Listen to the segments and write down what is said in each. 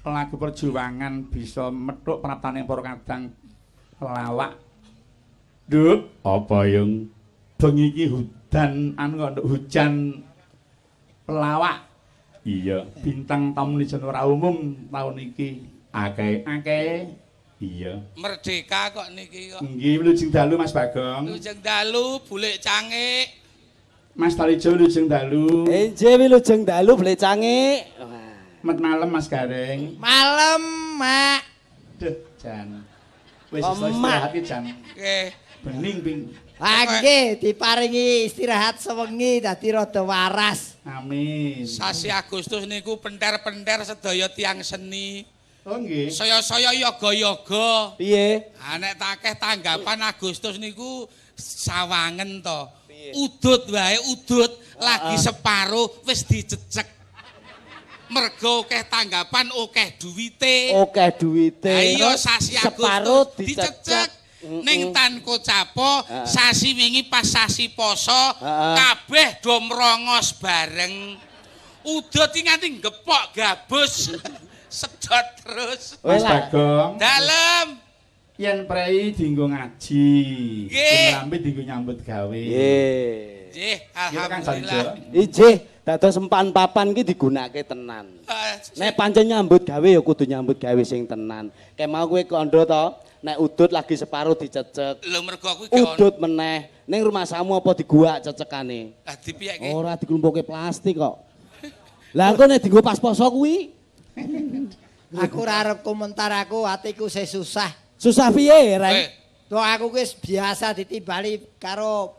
lagu perjuangan bisa methuk praptaning para kadang lawak. Nduk, apa yung bengi iki hujan kok hujan pelawak. Iya, bintang tamu ora umum tahun iki akeh-akeh. Iya. Merdeka kok niki kok. Nggih, Wilujeng Dalu Mas Bagong. Wilujeng Dalu, bulik cangik. Mas Talijo Wilujeng Dalu. Enje Wilujeng Dalu bulik cangik. Met malam Mas Gareng. Malam, Mak. Duh, Jan. Wis istirahat iki Jan. Nggih. Bening ping. Nggih, diparingi istirahat sewengi dadi rada waras. Amin. Sasi Agustus niku penter-penter sedaya tiang seni. Oh nggih. Saya-saya yoga-yoga. Piye? Nek takeh tanggapan Agustus niku sawangen to. Udut wae, udut lagi separuh wis dicecek. Mergo akeh tanggapan akeh duwite. Akeh duwite. Ayo sasi separuh Agustus dicecek. Ning tan kocapo sasi wingi pas sasi poso kabeh do mrongos bareng. Udut iki nganti gepok gabus. Sedot terus. Mas Bagong. Dalem. Yen prei dienggo ngaji. Nggih. Lambe dienggo nyambut gawe. Nggih. Nggih, alhamdulillah. Ijih, dados empan papan iki digunakake tenan. Nek pancen nyambut gawe ya kudu nyambut gawe sing tenan. Kayak mau kowe kandha to, nek udut lagi separuh dicecek. Lho mergo aku iki Udut meneh. Ning rumah samu apa diguak cecekane? lah dipiyake. Ora diklumpuke plastik kok. Lah engko nek dienggo pas poso kuwi Aku ora arep komentar aku atiku sih susah. susah piye, Reng? Tuh aku wis biasa ditimbali karo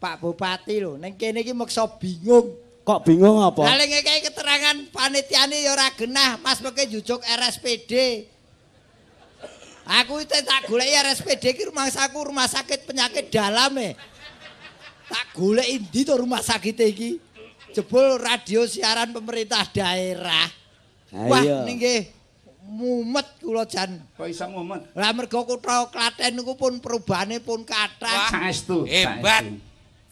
Pak Bupati lho. Ning kene iki meksa bingung. Kok bingung apa? Lah ning ngekeki keterangan panitiane ya ora genah, Mas mengke jujuk RSPD. Aku itu tak goleki RSPD ki rumah sakit penyakit dalam Tak goleki ndi to rumah sakit iki? Jebul radio siaran pemerintah daerah. Wah, nggih mumet kula jan. Kok iso mumet? Lah mergo kutha Klaten niku pun perubahane pun kathah. Saestu. Hebat.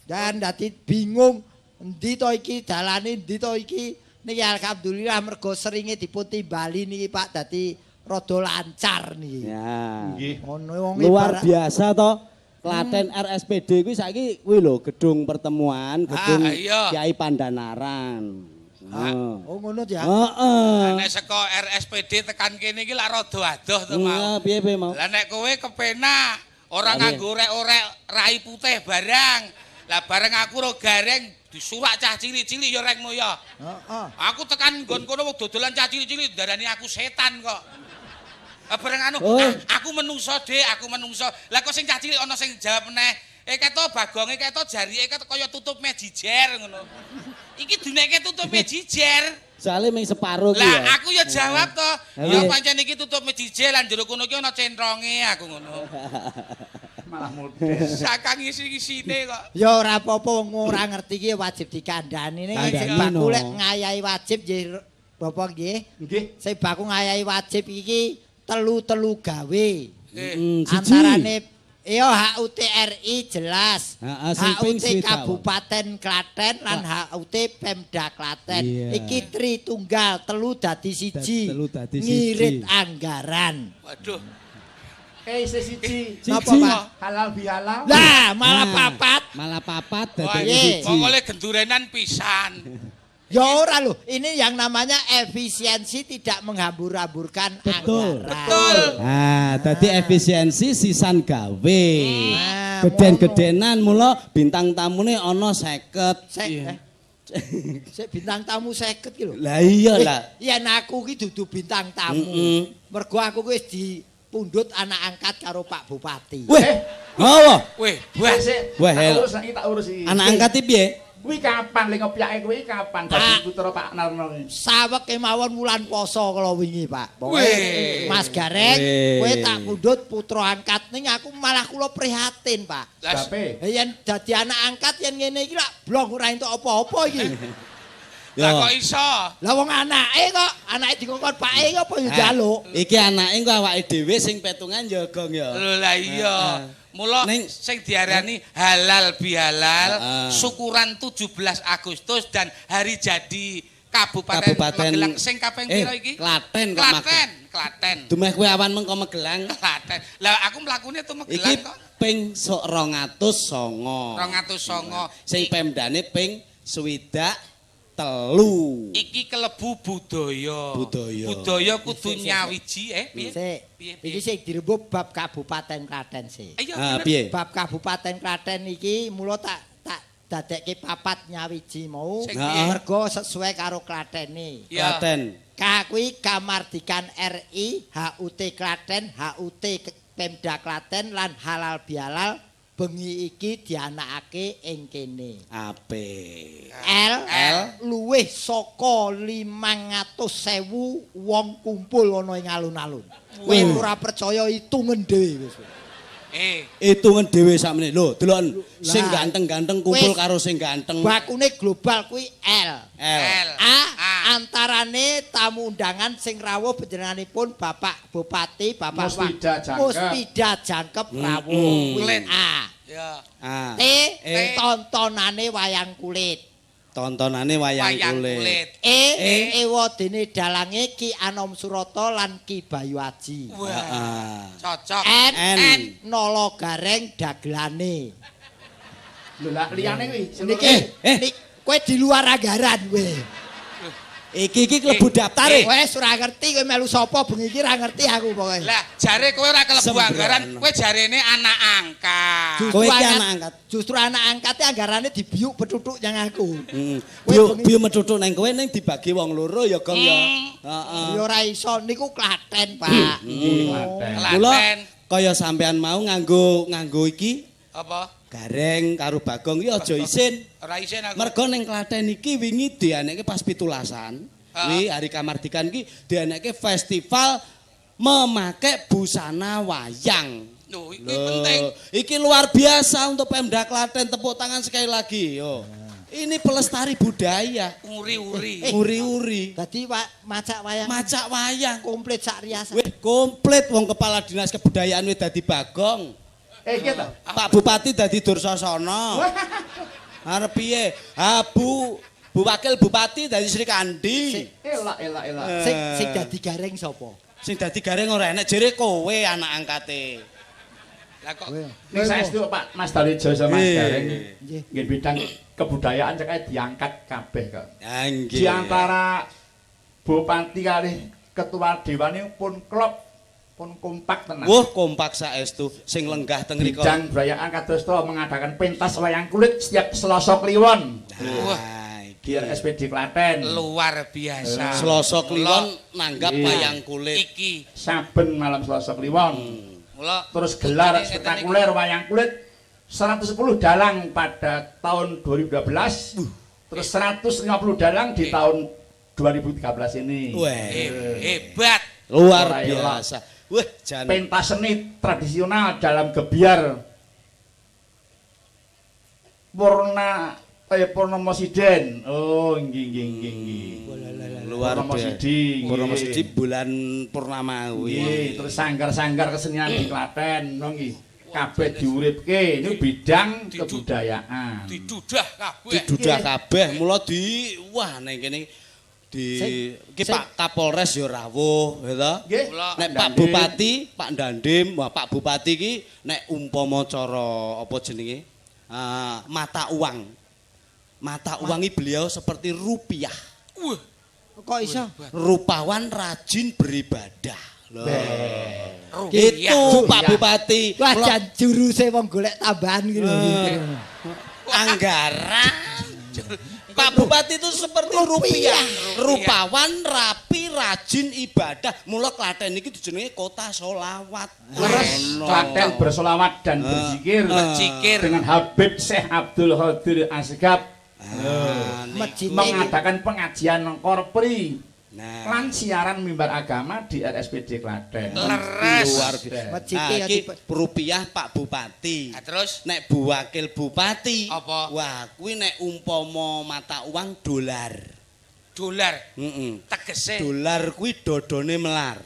Dan dadi bingung endi to iki dalane endi to iki. Niki alhamdulillah mergo seringe dipun timbali niki Pak dadi rada lancar niki. Ya. Nggih. Ono wong Luar biasa to. Klaten RSPD kuwi saiki kuwi lho gedung pertemuan, gedung iya. Kiai Pandanaran. Oh ngono ya. Heeh. Nek saka RSPD tekan kene iki lak rada adoh to mau. Piye mau? Lah nek kowe kepenak ora nganggo orek-orek rai putih barang. Lah bareng aku ro gareng disurak cah cilik-cilik ya rekmu ya. Heeh. Aku tekan nggon kono wong dodolan cah cilik-cilik darani aku setan kok. Bareng anu, aku menungso, Dik, aku menungso. Lah kok sing cah cilik ana sing jawab meneh, keto bagonge keto jarike keto kaya tutup mejijer ngono. Iki duneke tutup mejijer. Soale mung separuh ki ya. Lah aku ya jawab to, ya pancen iki tutup mejijer lan jero kono ki ana centronge aku ngono. Malah modis. Sakang isi-isine kok. Ya ora apa-apa wong ora ngerti ki wajib dikandhani ning baku lek ngayahi wajib nggih Bapak nggih. Nggih. Sing baku ngayahi wajib iki telu gawe. Nggih. Antarane ya HUT RI jelas. HUT Kabupaten Klaten lan HUT Pemda Klaten. Iki tritunggal telu dadi siji. Ngirit anggaran. Waduh. Siji. Napa Pak? Halal bihalal. Lah malah papat. Malah papat Wah, dadi siji. pokoknya gendurenan pisan. Ya ora loh, ini yang namanya efisiensi tidak menghambur-hamburkan anggaran. Betul. Nah, tadi efisiensi sisan gawe. Geden-gedenan mula bintang tamune ana 50. Sik bintang tamu 50 ki lho. Lah iya lah. Yen aku ki dudu bintang tamu. Mergo aku wis dipundhut anak angkat karo Pak Bupati. Weh. Apa? Weh, buah. Wah, Tak urus iki. anak angkat piye? Kuwi kapan lek ngopiake kuwi kapan dadi putra Pak Narno iki? Sawek kemawon wulan poso kala wingi, Pak. Weh. Mas Gareng, kowe tak pundhut putra angkat ning aku malah kula prihatin, Pak. Sape? Yen dadi anak angkat yen ngene iki lak blong ora entuk apa-apa iki. Lah kok iso? Lah wong anake kok, anake dikongkon pake apa ya njaluk. Iki anake engko awake dhewe sing petungan ya, Gong ya. Lho lah iya. Mula sing diarani halal bihalal syukuran 17 Agustus dan hari jadi Kabupaten Magelang sing kaping pira iki? Klaten kok Magelang. Klaten. Dumeh kowe awan mengko Magelang. Klaten. Lah aku mlakune tuh Iki Magelang kok. ping 209. 209. Sing pemdane ping 23. Iki kelebu budaya. Budaya kudu nyawiji piye? Iki sing dirembuk bab Kabupaten Klaten sih. Piye? Bab Kabupaten Klaten iki mula tak dadekke papat nyawiji mau mergo sesuai karo Klatene. Klaten. K kuwi Kamardikan RI, HUT Klaten, HUT Pemda Klaten lan halal bihalal bengi iki dianakake ing kene. Apik. L luwih saka 500.000 wong kumpul ana ing alun-alun. Kowe ora percaya hitungen dhewe wis. Hitungan dhewe sakmene. Lho, deloken sing ganteng-ganteng kumpul karo sing ganteng. Bakune global kuwi L. L. Antarane tamu undangan sing rawuh panjenenganipun Bapak Bupati, Bapak Muspida Jangkep rawuh. Kuwi A. Ya. T. Tontonane wayang kulit. Tontonane wayang kulit. Ewadene dalange Ki Anom Surata lan Ki Bayu Aji. Wah. Cocok. N. Nolo Gareng dagelane. Lho lah liyane kuwi. Niki kowe di luar anggaran kowe. Iki klebu daftare. Wes ora ngerti kowe melu sapa bengi iki ora ngerti aku pokoke. Lah jare kowe ora klebu anggaran, kowe jarene anak angkat. Kowe iki anak angkat. Justru anak angkate anggarane dibiuk petutuk yang aku. Biu metutuk nang kowe ning dibagi wong loro ya Gong ya. Heeh. Ya ora iso niku Klaten, Pak. Kula kaya sampean mau nganggo iki apa? Gareng karo Bagong iki aja isin. Ora isin aku. Mergo ning Klaten iki wingi dianekke pas 17-an. Kuwi hari kamardikan iki dianekke festival memakai busana wayang. Loh, iki penting. Iki luar biasa untuk Pemda Klaten. Tepuk tangan sekali lagi. Yo. Ini pelestari budaya. Uri-uri. Dadi macak wayang. Macak wayang. Komplit sak riasan. Wih, komplit wong kepala dinas kebudayaan wis dadi Bagong. Iki ta. Pak Bupati dadi Dursasana. Arep piye? Bu Wakil Bupati dadi Sri Kandi. Elak. Sing dadi gareng sapa? Sing dadi gareng ora enek jere kowe anak angkate. Lah kok ning saestu Pak Mas Dalijo sama Mas Gareng. Nggih bidang kebudayaan cek diangkat kabeh kok. Ha nggih. Di antara Bupati kali ketua dewan pun klop pun kompak tenan. Wah, kompak saestu sing lenggah teng mriku. Bidang budayaan kados to mengadakan pentas wayang kulit setiap Selasa Kliwon. Wah, di SPD Klaten. Luar biasa. Selasa Kliwon nanggap wayang kulit. Iki saben malam Selasa Kliwon. Terus gelar spektakuler wayang kulit 110 dalang pada tahun 2012. Terus 150 dalang di tahun 2013 ini. Wah, hebat. Luar biasa. Wah, jan pentas seni tradisional dalam gebiar Purnomo Siden. Oh, nggih. Luar biasa. Purnomo Sidi bulan purnama kuwi. Terus sanggar-sanggar kesenian di Klaten, nggih. Kabeh diuripke, ini bidang kebudayaan. Didudah kabeh. Mula wah ning kene iki Pak Kapolres ya rawuh, ya to? Nek Pak Bupati, Pak Dandim, wah Pak Bupati iki nek umpama cara apa jenenge? Mata uang. Mata uangi beliau seperti rupiah. Kok iso? Rupawan rajin beribadah. Loh. Itu Pak Bupati. Wah, jan juruse wong golek tambahan gitu. Anggaran. Pak Bupati itu seperti rupiah. Rupawan, rapi, rajin ibadah. Mula Klaten iki dijenengi kota sholawat. Klaten bersolawat dan berzikir dengan Habib Syekh Abdul Qadir Asgab. Mengadakan pengajian korpri lan siaran mimbar agama di RSPD Klaten. Leres. Iki rupiah Pak Bupati. Terus nek Bu Wakil Bupati apa? Wah, kuwi nek umpama mata uang dolar. Dolar. Heeh. Tegese dolar kuwi dodone melar.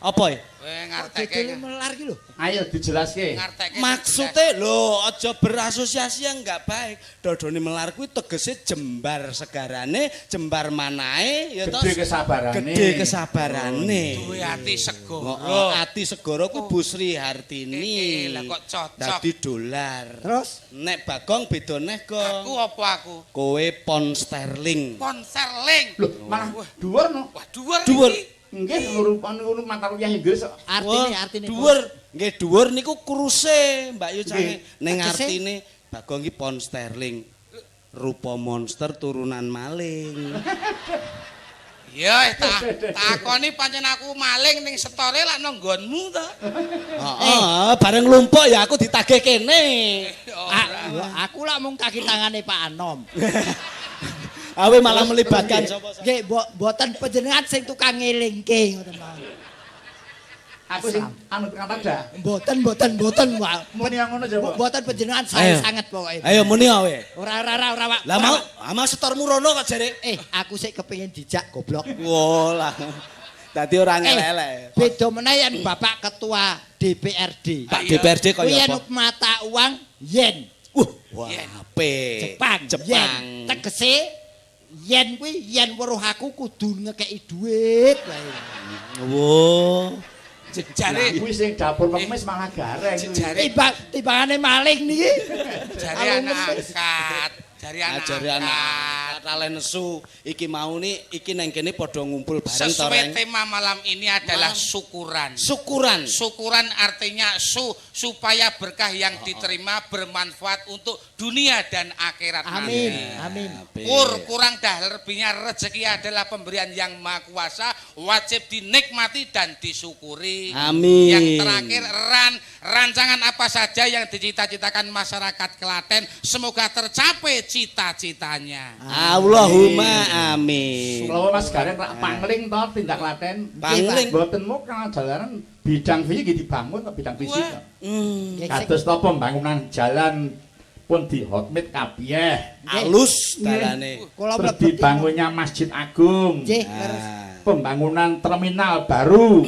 Apa ya? Ngarteke melar iki lho. Ayo dijelaske. Maksudnya lho aja berasosiasi yang enggak baik. Dodone melar kuwi tegese jembar segarane, jembar manae ya to. Gede kesabarane. Gede kesabarane. Duwe ati segara. Ati segara kuwi Bu Sri Hartini. Lah kok cocok. Dadi dolar. Terus Nek Bagong beda neh, Gong. Aku apa aku? Kowe pound sterling. Pound sterling. Lho, malah dhuwur no. Wah, dhuwur. Nggih ngurupane mata kuliah Inggris kok. artine dhuwur. Nggih dhuwur niku kuruse, Mbak Yu Cange. Ning artine Bagong iki pound sterling. Rupa monster turunan maling. Ya, takoni pancen aku maling ning setore lak nang nggonmu to. Heeh, bareng lumpuk ya aku ditagih kene. Aku lak mung kaki tangane Pak Anom. Awe malah melibatkan sapa? Nggih, mboten panjenengan sing tukang ngelingke ngoten mawon. Aku sing anu tukang tada. Mboten, Pak. Muni yang ngono jaba. Mboten panjenengan saya sanget pokoke. Ayo muni awe. Ora. Lah mau ama setormu rono kok jare. Aku sik kepengin dijak goblok. Wolah. Dadi ora ngelelek. Beda meneh yen Bapak Ketua DPRD. Pak DPRD kaya Kuwi apa? mata uang yen. Wah, apik. Jepang. Tegese yen kuwi yen weruh aku kudu ngekeki dhuwit wae. Wo. Jare kuwi sing dapur pengemis malah gareng. Timbangane maling niki. Jare anak angkat. Jare anak kalen nesu iki mau ni iki nang kene padha ngumpul bareng to Sesuai tema malam ini adalah syukuran. Syukuran artinya supaya berkah yang diterima bermanfaat untuk dunia dan akhirat. Amin. Kurang dah lebihnya rezeki adalah pemberian yang Maha Kuasa, wajib dinikmati dan disyukuri. Amin. Yang terakhir rancangan apa saja yang dicita-citakan masyarakat Klaten semoga tercapai cita-citanya. Allahumma amin. Kalau Mas Gareng pangling to tindak Klaten. Pangling mboten mukang jalanan bidang fisik dibangun kok bidang fisik. Kados to pembangunan jalan pun di hotmit kabeh. Alus dalane. Terus dibangunnya Masjid Agung. Pembangunan terminal baru.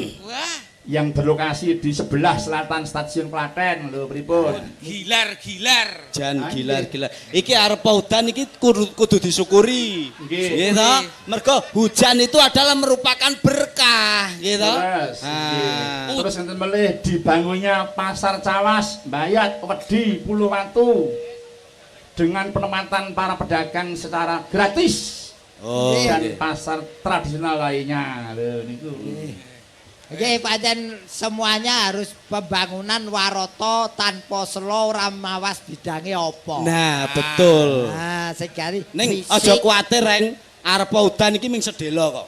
Yang berlokasi di sebelah selatan stasiun Klaten lho pripun. Gilar. Jan gilar. Iki arep udan iki kudu disyukuri. Nggih to? Mergo hujan itu adalah merupakan berkah, nggih to? Terus enten melih dibangunnya Pasar Cawas, Mbayat, Wedi, Puluwatu dengan penempatan para pedagang secara gratis. Dan pasar tradisional lainnya lho niku. Nggih, pancen semuanya harus pembangunan waroto tanpa selo ora mawas bidange apa. Nah, betul. Nah, segari ning aja kuwatir, Reng. Arep udan iki ming sedhela kok.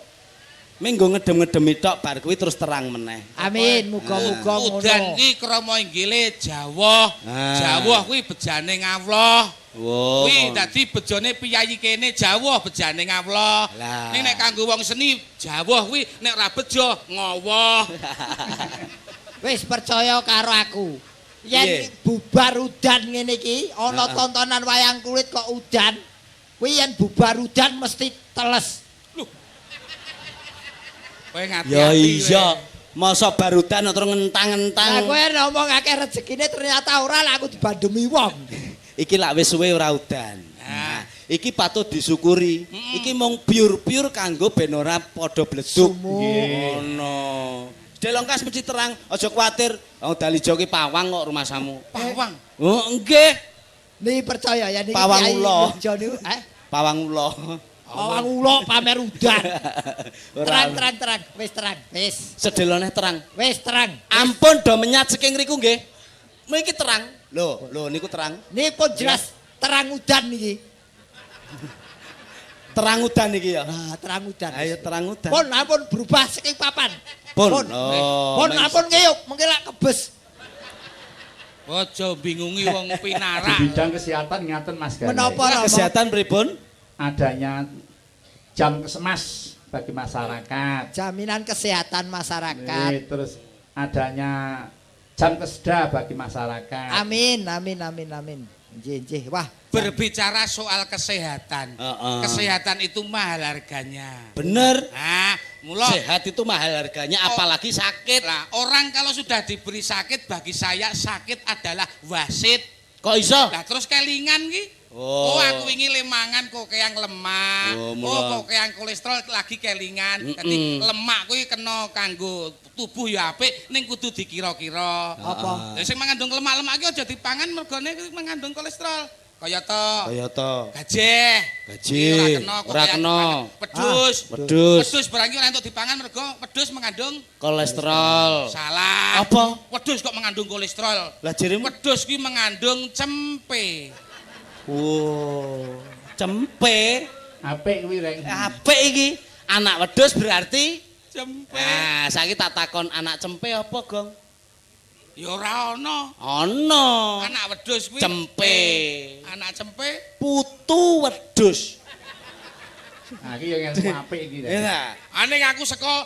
Ming nggo ngedem-ngedemi tok bar kuwi terus terang meneh. Amin, muga-muga ngono. Udan iki krama inggile Jawa. Jawa kuwi bejane ngawloh. Kuwi dadi bejane piyayi kene Jawa bejane ngawloh. Ning nek kanggo wong seni Jawa kuwi nek ora bejo ngowoh. Wis percaya karo aku. Yen bubar udan ngene iki ana tontonan wayang kulit kok udan. Kuwi yen bubar udan mesti teles. Kowe ngati-ati. Ya iya. Masa barudan terus ngentang-ngentang. Lah kowe ngomong akeh rezekine ternyata ora lah aku dibandemi wong. Iki lak wis suwe ora udan. Nah, iki patut disyukuri. Iki mung pure kanggo ben ora padha bleduk. Ngono. Delongkas mesti terang, aja kuwatir. Wong Dalijo ki pawang kok rumah samu. Pawang. Oh, nggih. Niki percaya ya niki Pawang ula. Pawang ula. Pawang ula pamer udan. Terang. Wis. Sedelone terang. Wis terang. Ampun do menyat saking riku nggih. Mriki terang. Lho, niku terang. Nipun jelas terang udan niki. Terang udan iki ya. Nah, terang udan. Ayo terang udan. Pun ampun berubah saking papan. Pun. Pun ampun ngeyup mengki lak kebes. Aja bingungi wong pinara. Di bidang kesehatan ngaten Mas Gareng. Menapa kesehatan pripun? Adanya jam kesemas bagi masyarakat. Jaminan kesehatan masyarakat. Terus adanya jam keseda bagi masyarakat. Amin. Nggih. Wah, berbicara soal kesehatan. Kesehatan itu mahal harganya. Bener. Nah, mula sehat itu mahal harganya, apalagi sakit. Lah, orang kalau sudah diberi sakit, bagi saya sakit adalah wasit. Kok iso? Lah terus kelingan ki. Oh, aku ingin lemangan kok kayak lemak. Kok kayak kolesterol lagi kelingan. Dadi lemak kuwi kena kanggo tubuh ya apik ning kudu dikira-kira. Apa? Sing mengandung lemak-lemak ki aja dipangan mergone mengandung kolesterol. Kaya to. Gajih. Ora kena. Pedus. Pedus barang iki ora entuk dipangan mergo pedus mengandung kolesterol. Salah. Apa? Pedus kok mengandung kolesterol. Lah jere pedus ki mengandung cempe. Cempe. Apik kuwi rek. Apik iki. Anak wedhus berarti cempe. Nah, saiki tak takon anak cempe apa, Gong? Ya ora ana. Ana. Anak wedhus kuwi cempe. Anak cempe putu wedhus. Nah, iki yang apik iki. Ya. Ane aku saka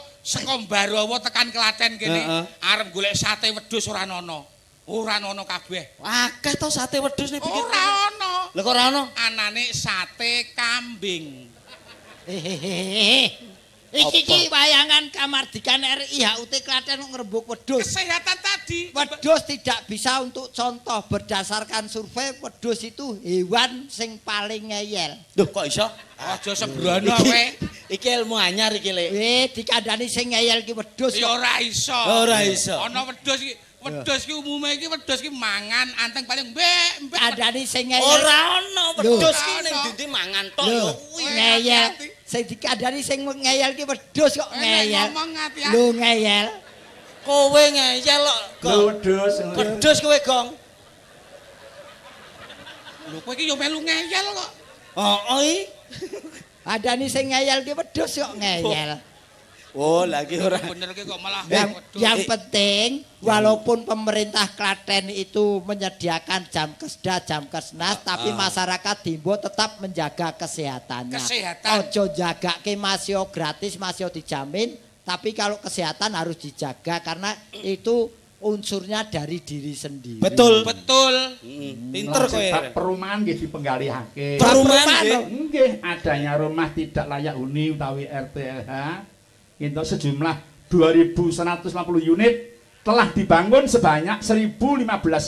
Mbarawa tekan Klaten kene arep golek sate wedhus ora ana. Ora ana kabeh. Akeh to sate wedhus nek pikir. Ora ana. Lha kok ora ana? Anane sate kambing. Iki wayangan kamardikan RI HUT Klaten ngrembug wedhus. Kesehatan tadi. Wedhus tidak bisa untuk contoh berdasarkan survei wedhus itu hewan sing paling ngeyel. Duh kok iso? Aja sembrono kowe. Iki ilmu anyar iki, Lek. Dikandani sing ngeyel ki wedhus. Ya ora iso. Ora iso. Ana wedhus iki wedhus ki umume iki wedhus ki mangan anteng paling mbek. Andani sing ngeyel. Ora ana wedhus ki ning ndi mangan tok ya kuwi. Ngeyel. Sing dikandani sing ngeyel ki wedhus kok ngeyel. Lho ngeyel. Kowe ngeyel kok. Wedhus. Wedhus kowe, Gong. Lho kowe iki yo melu ngeyel kok. Heeh. Andani sing ngeyel ki wedhus kok ngeyel. Oh, lagi ora. Bener ki kok malah yang penting walaupun pemerintah Klaten itu menyediakan jam kesda, jam kesnas, tapi masyarakat Dimbo tetap menjaga kesehatannya. Ojo jagake masih gratis, masih dijamin, tapi kalau kesehatan harus dijaga karena itu unsurnya dari diri sendiri. Betul. Pinter kowe. Perumahan nggih dipenggalihake. Perumahan nggih adanya rumah tidak layak huni utawi RTLH. Itu sejumlah 2.150 unit telah dibangun sebanyak 1.015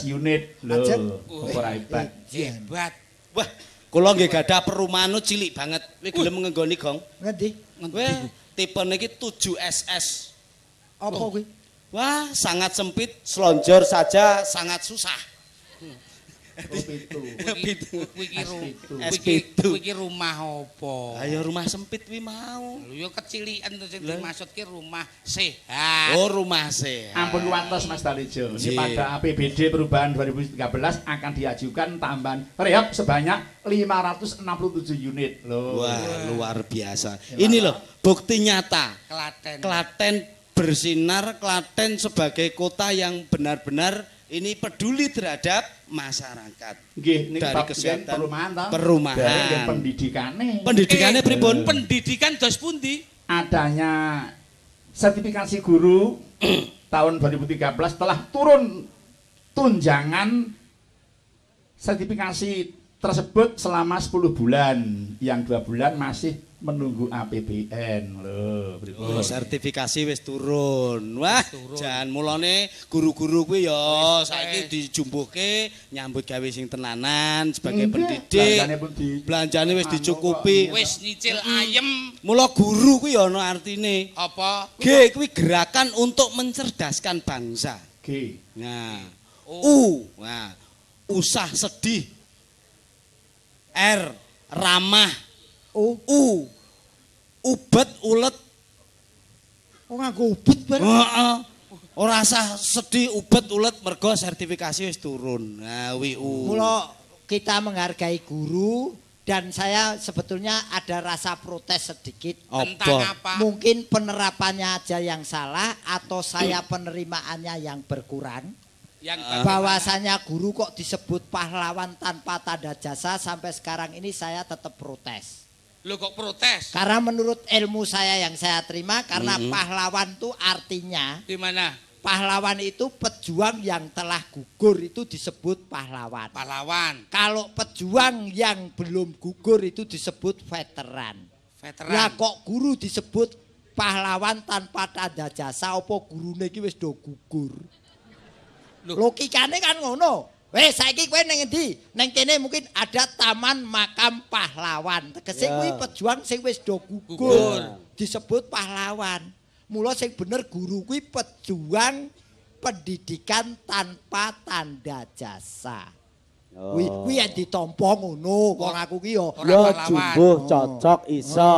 unit. Loh, ora hebat. Hebat. Wah, kula nggih gadah perumahan cilik banget. Kowe gelem ngenggoni, Gong? Ngendi? Kowe tipene iki 7SS. Apa kuwi? Wah, sangat sempit, selonjor saja sangat susah. Kuwi rumah apa? Ayo rumah sempit kuwi mau. Lho yo kecilikan to sing dimaksudke rumah sehat. Oh, rumah sehat. Ampun kuantos Mas Talijo. Pada APBD perubahan 2013 akan diajukan tambahan rehab sebanyak 567 unit. Loh. Wah, luar biasa. Ini loh bukti nyata. Klaten bersinar, Klaten sebagai kota yang benar-benar ini peduli terhadap masyarakat. Nggih, dari kesehatan perumahan. Dari pendidikane. Pendidikane pripun? Pendidikan dos pundi? Adanya sertifikasi guru tahun 2013 telah turun tunjangan sertifikasi tersebut selama 10 bulan. Yang 2 bulan masih menunggu APBN loh. Oh, sertifikasi wis turun. Wah, jan mulane guru-guru kuwi ya saiki dijumbuhke nyambut gawe sing tenanan sebagai pendidik. Belanjane wis dicukupi. Wis nyicil ayem. Mula guru kuwi ya ana artine. Apa? G kuwi gerakan untuk mencerdaskan bangsa. G. Nah, U. Nah, usah sedih. R. Ramah. Ubet ulet. Oh nganggo ubet bareng. Heeh. Ora usah sedih ubet ulet mergo sertifikasi wis turun. Nah, wi U. Mula kita menghargai guru dan saya sebetulnya ada rasa protes sedikit. Tentang apa? Mungkin penerapannya aja yang salah atau saya penerimaannya yang berkurang. Bahwasanya guru kok disebut pahlawan tanpa tanda jasa sampai sekarang ini saya tetap protes. Lo kok protes? Karena menurut ilmu saya yang saya terima karena pahlawan itu artinya di mana? pahlawan itu pejuang yang telah gugur itu disebut pahlawan. Pahlawan. Kalau pejuang yang belum gugur itu disebut veteran. Veteran. Ya kok guru disebut pahlawan tanpa tanda jasa apa gurune iki wis do gugur. Logikane kan ngono. Wes saiki kowe ning endi? Ning kene mungkin ada taman makam pahlawan. Tegese kuwi pejuang sing wis do gugur. Disebut pahlawan. Mula sing bener guru kuwi pejuang pendidikan tanpa tanda jasa. Kuwi yen ditampa ngono wong aku ki yo jumbuh cocok iso.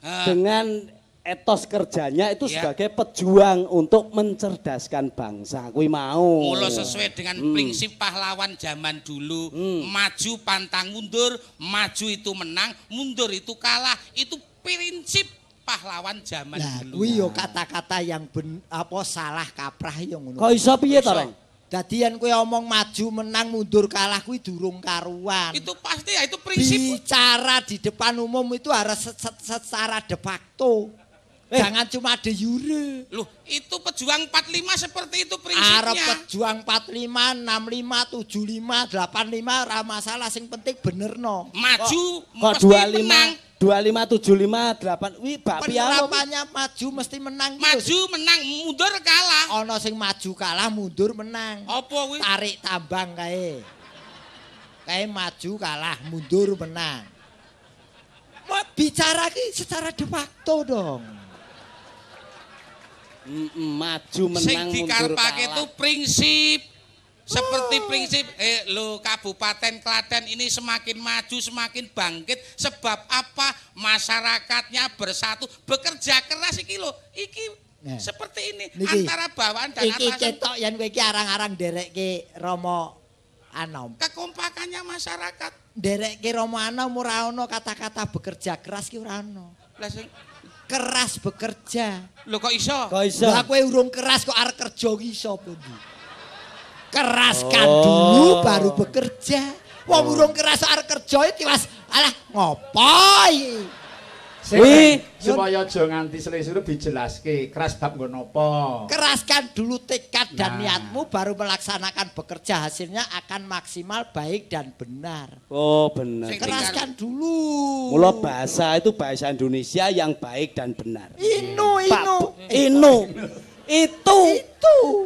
Dengan etos kerjanya itu sebagai pejuang untuk mencerdaskan bangsa. Kuwi mau. Mula sesuai dengan prinsip pahlawan zaman dulu, maju pantang mundur, maju itu menang, mundur itu kalah. Itu prinsip pahlawan zaman dulu. Kuwi yo kata-kata yang salah kaprah yo ngono. Kok iso piye to, Reng? Dadi yen kowe omong maju menang mundur kalah kuwi durung karuan. Itu pasti ya, itu prinsip. Bicara di depan umum itu harus secara de facto. Jangan cuma de jure. Loh, itu pejuang 45 seperti itu prinsipnya. Arep pejuang 45, 65, 75, 85 ora masalah, sing penting benerno. Maju kok mesti 25, menang. 25, 75, 8. Wih, Mbak Piano. Penerapannya maju mesti menang. Maju menang, mundur kalah. Ana sing maju kalah, mundur menang. Apa kuwi? Tarik tambang kae. Kae maju kalah, mundur menang. Mau bicara ki secara de facto dong. Maju menang Sing mundur dikarepake kalah. itu prinsip. Seperti prinsip lo Kabupaten Klaten ini semakin maju semakin bangkit sebab apa? Masyarakatnya bersatu bekerja keras iki lho. Iki seperti ini niki, antara bawahan dan iki atasan. ketok yen kowe iki arang-arang nderekke Rama Anom. Kekompakannya masyarakat. Nderekke Rama Anom ora ana kata-kata bekerja keras ki ora ana. Lah sing Keras bekerja. lho kok iso? Kok iso? Lah kowe urung keras kok arep kerja ki iso pundi? Keraskan dulu baru bekerja. Wong urung keras arep kerja iki Mas. Alah ngopo iki? Supaya aja nganti selesai dijelaske keras bab nggon apa. Keraskan dulu tekad dan niatmu baru melaksanakan bekerja, hasilnya akan maksimal baik dan benar. Oh, benar. Keraskan dulu. Mula bahasa itu bahasa Indonesia yang baik dan benar. Inu. Itu.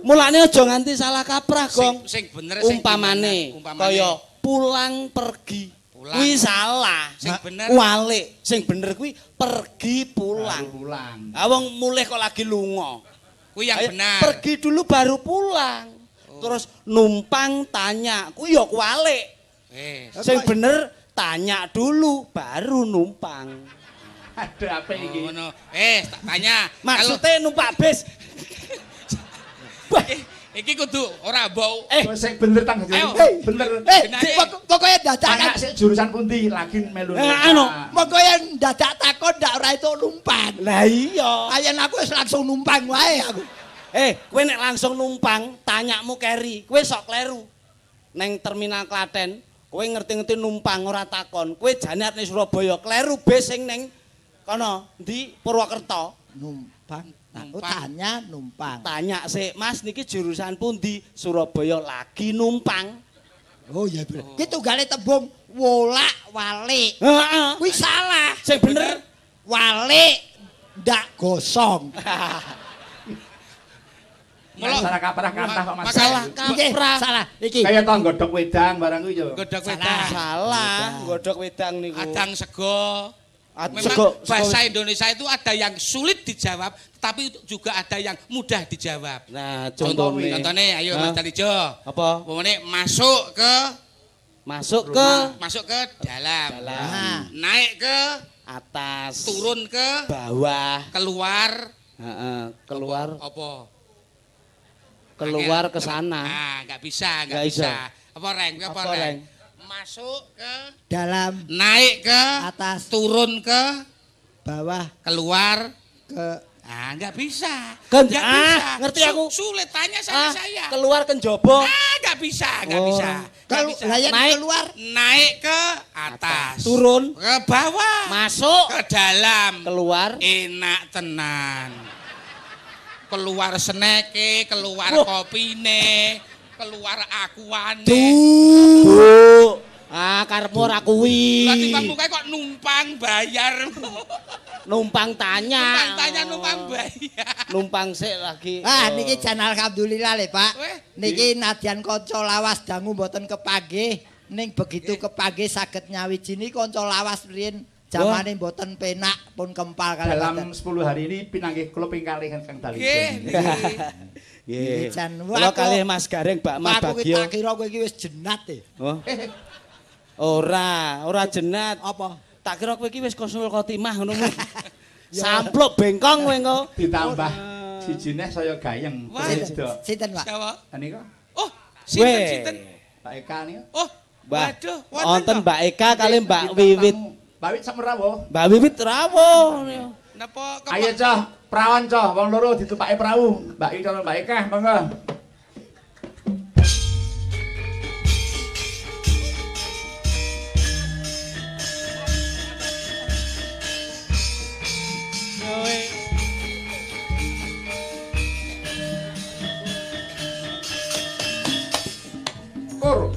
Mulane aja nganti salah kaprah, Gong. Sing bener Umpamane kaya pulang pergi. Kuwi salah. Sing bener walik. Sing bener kuwi pergi pulang. Wong mulih kok lagi lunga. Kuwi yang benar. Pergi dulu baru pulang. Terus numpang tanya. Kuwi ya kuwalik. Sing bener tanya dulu baru numpang. Ada apa iki? Ngono. Tak tanya. Maksudnya numpak bis. Iki kudu ora bau. Sing bener tang. Bener. Pokoke dadakan sik jurusan pundi lagi melu. Pokoke dadak takon ndak ora itu numpang. Lah iya. Ayen aku wis langsung numpang wae aku. Kowe nek langsung numpang, tanyamu keri. Kowe sok kleru. Neng terminal Klaten, kowe ngerti-ngerti numpang ora takon. Kowe jane arep ning Surabaya, kleru bis sing ning kono ndi Purwokerto. Numpang. Tanya numpang. Tanya sik, Mas niki jurusan pundi? Surabaya lagi numpang. Oh iya bener. Ki tunggale tembung wolak-walik. Heeh. Kuwi salah. Sing bener walik ndak gosong. Salah kaprah kantah kok Mas. Salah kaprah. Salah. Iki. Kaya to nggodhog wedang barang kuwi yo. Godhog wedang. Salah, godhog wedang niku. Adang sego. Memang bahasa Indonesia itu ada yang sulit dijawab, tapi juga ada yang mudah dijawab. Nah, contohnya ayo Mas Dalijo. Apa? Pokoknya masuk ke dalam. Naik ke atas. Turun ke bawah. Keluar. Keluar. Apa? Keluar ke sana. Enggak bisa. Apa reng? Masuk ke dalam, naik ke atas, turun ke bawah, keluar ke enggak bisa. Ngerti aku. Sulit tanya sama saya. Keluar ke njaba. Enggak bisa. Naik keluar, naik ke atas, turun ke bawah, masuk ke dalam, keluar. Enak tenan. keluar sneke, keluar kopine, keluar akuane. Tuh. Ah, karepmu ora kuwi. Lah timbangmu kae kok numpang bayar. Numpang tanya. Numpang bayar. Numpang sik lagi. Ah, niki jan alhamdulillah le, Pak. Niki nadyan kanca lawas dangu mboten kepanggih, ning begitu kepanggih saged nyawijini kanca lawas riyin jamane mboten penak pun kempal kali dalam 10 hari ini pinanggih kula ping kalih Kang Dali. Nggih. Jan Kula kalih Mas Gareng, Mbak Mas Bagio. Bagio. Tak kira kowe iki wis jenat e. Oh. Ora jenat. Apa? Tak kira kowe iki wis konsul khotimah ngono. Sampluk bengkong kowe engko. Ditambah sijine saya gayeng. Sinten, Pak? Siapa? Nika. Oh, sinten? Pak Eka nika. Oh, waduh, wonten Mbak Eka kali Mbak Wiwit. Mbak Wiwit sak rawuh. Mbak Wiwit rawuh. Napa Ayo Cah, prawan Cah, wong loro ditupake perahu. Mbak Ika karo Mbak Eka, monggo. Pur.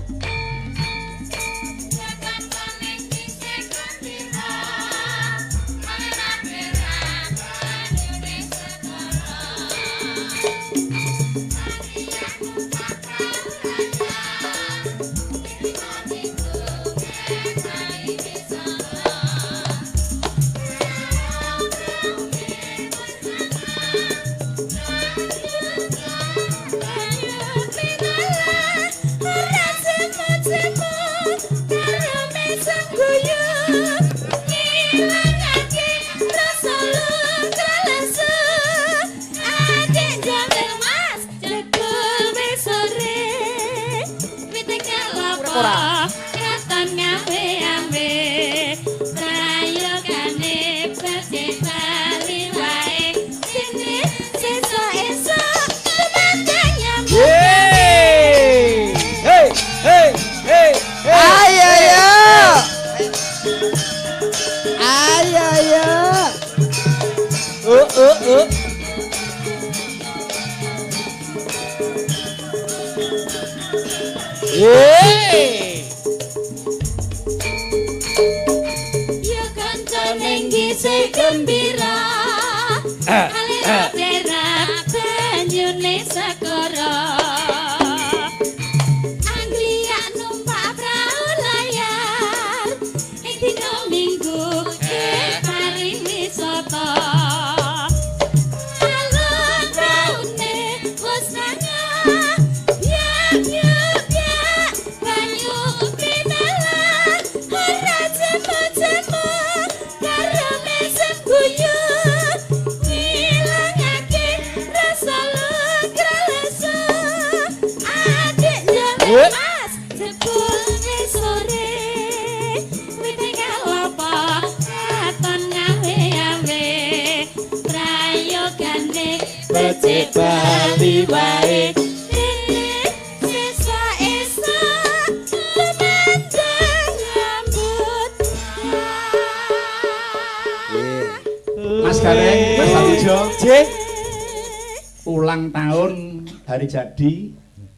Ya kancaning gisik gembira alira perak banyune segara angliak numpak prau layar ing dina minggu paring wisata alun praune wis nangah banyu pinalan ora jemo-jemo karo mesem guyu ngilangake rasa legralesu adik nang mas jebul wis sore wite kalapa katon ngawe-awe prayogane becik bali wae Mas Gareng, Mas Alijo, Nggih. ulang tahun hari jadi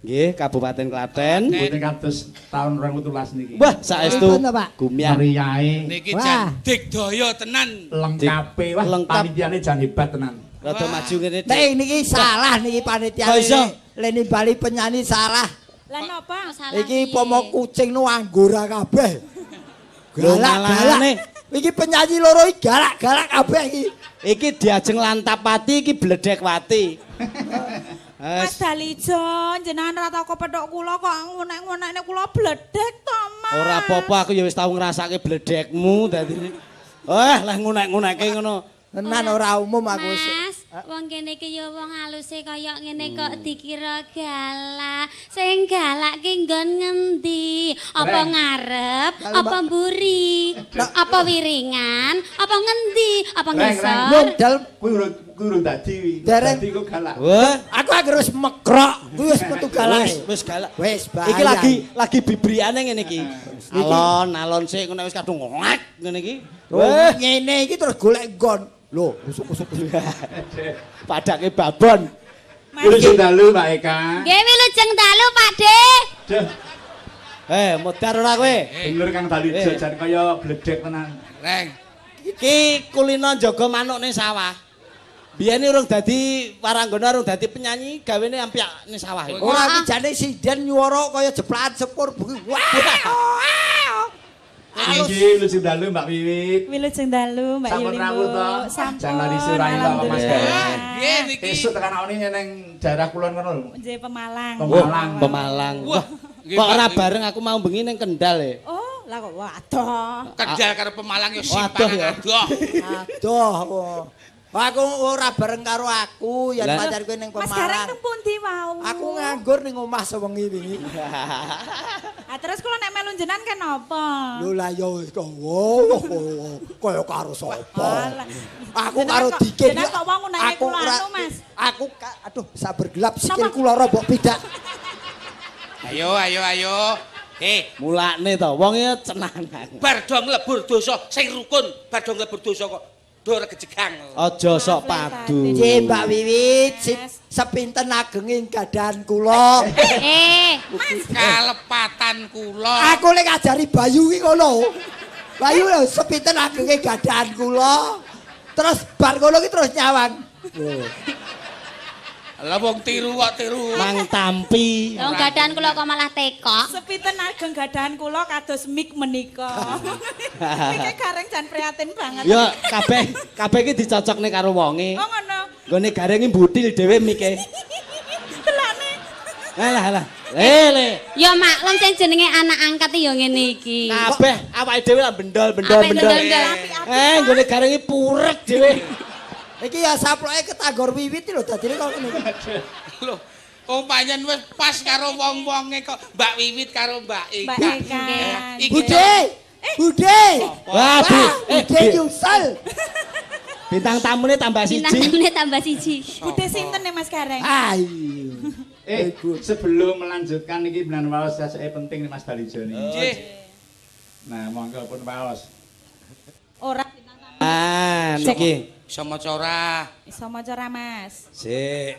Nggih, Kabupaten Klaten. mboten kados tahun 2012 niki. Wah, saestu Pripun, Pak? gumiang. Meriahe niki Wah. jan digdaya tenan. lengkape wah Lengkap. panitiane jan hebat tenan. Rada maju ngene, Dik. Nek niki salah niki panitia Kok iso? Leni Bali penyanyi salah. Lah napa salah? Iki pomo kucing nu anggora kabeh. Lho, Galak-galak. malane. Iki penyanyi loro iki galak-galak kabeh iki. Iki diajeng lantapati iki bledhekwati. Mas Dalijo, jenengan ra tau kepethuk kula kok ngunek-ngunekne kula bledek to, Mas. Ora apa-apa, aku ya wis tau ngrasake bledhekmu dadi. Lah ngunek-ngunekke ngono. Tenan ora umum aku wis. Mas, wong kene iki ya wong aluse kaya ngene kok dikira galak. Sing galak ki nggon ngendi? Apa ngarep? Apa mburi? Apa wiringan? Apa ngendi? Apa ngisor? Modal Kuwi urung dadi. Dereng. Dadi kok galak. Wah, aku agar wis mekrok. Kuwi wis metu galak. wis galak. Wis bahaya. Iki lagi bibriane ngene iki. Alon sik ngono wis kadung ngek ngene iki. Wah, ngene iki terus golek nggon. Lho, kusuk-kusuk. Padake babon. Wilujeng dalu Pak Eka. Nggih wilujeng dalu Pakde. Modar ora kowe? Bener Kang Dalijo jan kaya bledek tenan. Reng. Iki kulino jaga manuk ning sawah. Biyen urung dadi waranggana, urung dadi penyanyi, gawene ampiak ning sawah. Ora iki jane sinden nyuwara kaya jeplakan sepur. Nggih, wilujeng dalu Mbak Wiwit. Wilujeng dalu Mbak Sampun Yuli. rawuh to? Sampun. Jangan disurai to Mas Gawen. Nggih niki. Esuk tekan awake ning daerah kulon kono lho. Nggih Pemalang. Pemalang. Wah, nggih, Kok ora Mbak. bareng aku mau bengi ning Kendal e. Oh, lah kok waduh. Kendal karo Pemalang yo Waduh, simpangan ya. adoh. Aduh. Aku ora bareng karo aku, yen Lah. pacarku ning Mas Gareng Pemalang. teng pundi wau? Aku nganggur ning omah sewengi wingi. Ah terus kula nek melu jenengan kenapa? Lho lah ya wis kaya karo sapa. Alah. Aku karo Dike. Jenengan kok wong ngeneki Aku kula ora- anu, Mas. Aku aduh sabar gelap sikilku lara mbok pidak. Ayo. Mulane to, wong e cenanan. Bar do nglebur dosa sing rukun, bar do nglebur dosa kok do regejegang. Aja sok padu. Nggih Mbak Wiwit, sepinten agenging gadahan kula. Kalepatan kula. Aku lek ngajari Bayu ki ngono. Bayu lho sepinten agenging gadahan kula. Terus bar ngono ki terus nyawang. Lah wong tiru kok tiru. Mang tampi. Wong gadahan kula kok malah teko. Sepinten ageng gadahan kula kados mik menika. Mike Gareng jan prihatin banget. Ya kabeh iki dicocokne karo wonge. Oh ngono. Nggone Gareng iki mbutil dhewe mike. Delane. Alah. Lele. Ya maklum sing jenenge anak angkat ya ngene iki. Kabeh awake dhewe lah bendol. Apa bendol? Nggone Gareng iki purek dhewe. Iki ya saploke ketanggor Wiwit lho dadine kok ngene. Lho, pancen wis pas karo wong-wonge kok Mbak Wiwit karo Mbak Eka. Mbak Eka. Iki Bude. Bude. Wah, Bude nyusul. bintang tamune tambah Bintang siji. tamune tambah siji. Bude sinten nih Mas Gareng? Ayo. Sebelum melanjutkan iki benar waos sesuk penting nih Mas Dalijo niki. Nggih. Nah, monggo pun waos. Ora Niki. Iso maca ora? iso maca ora Mas. Sik.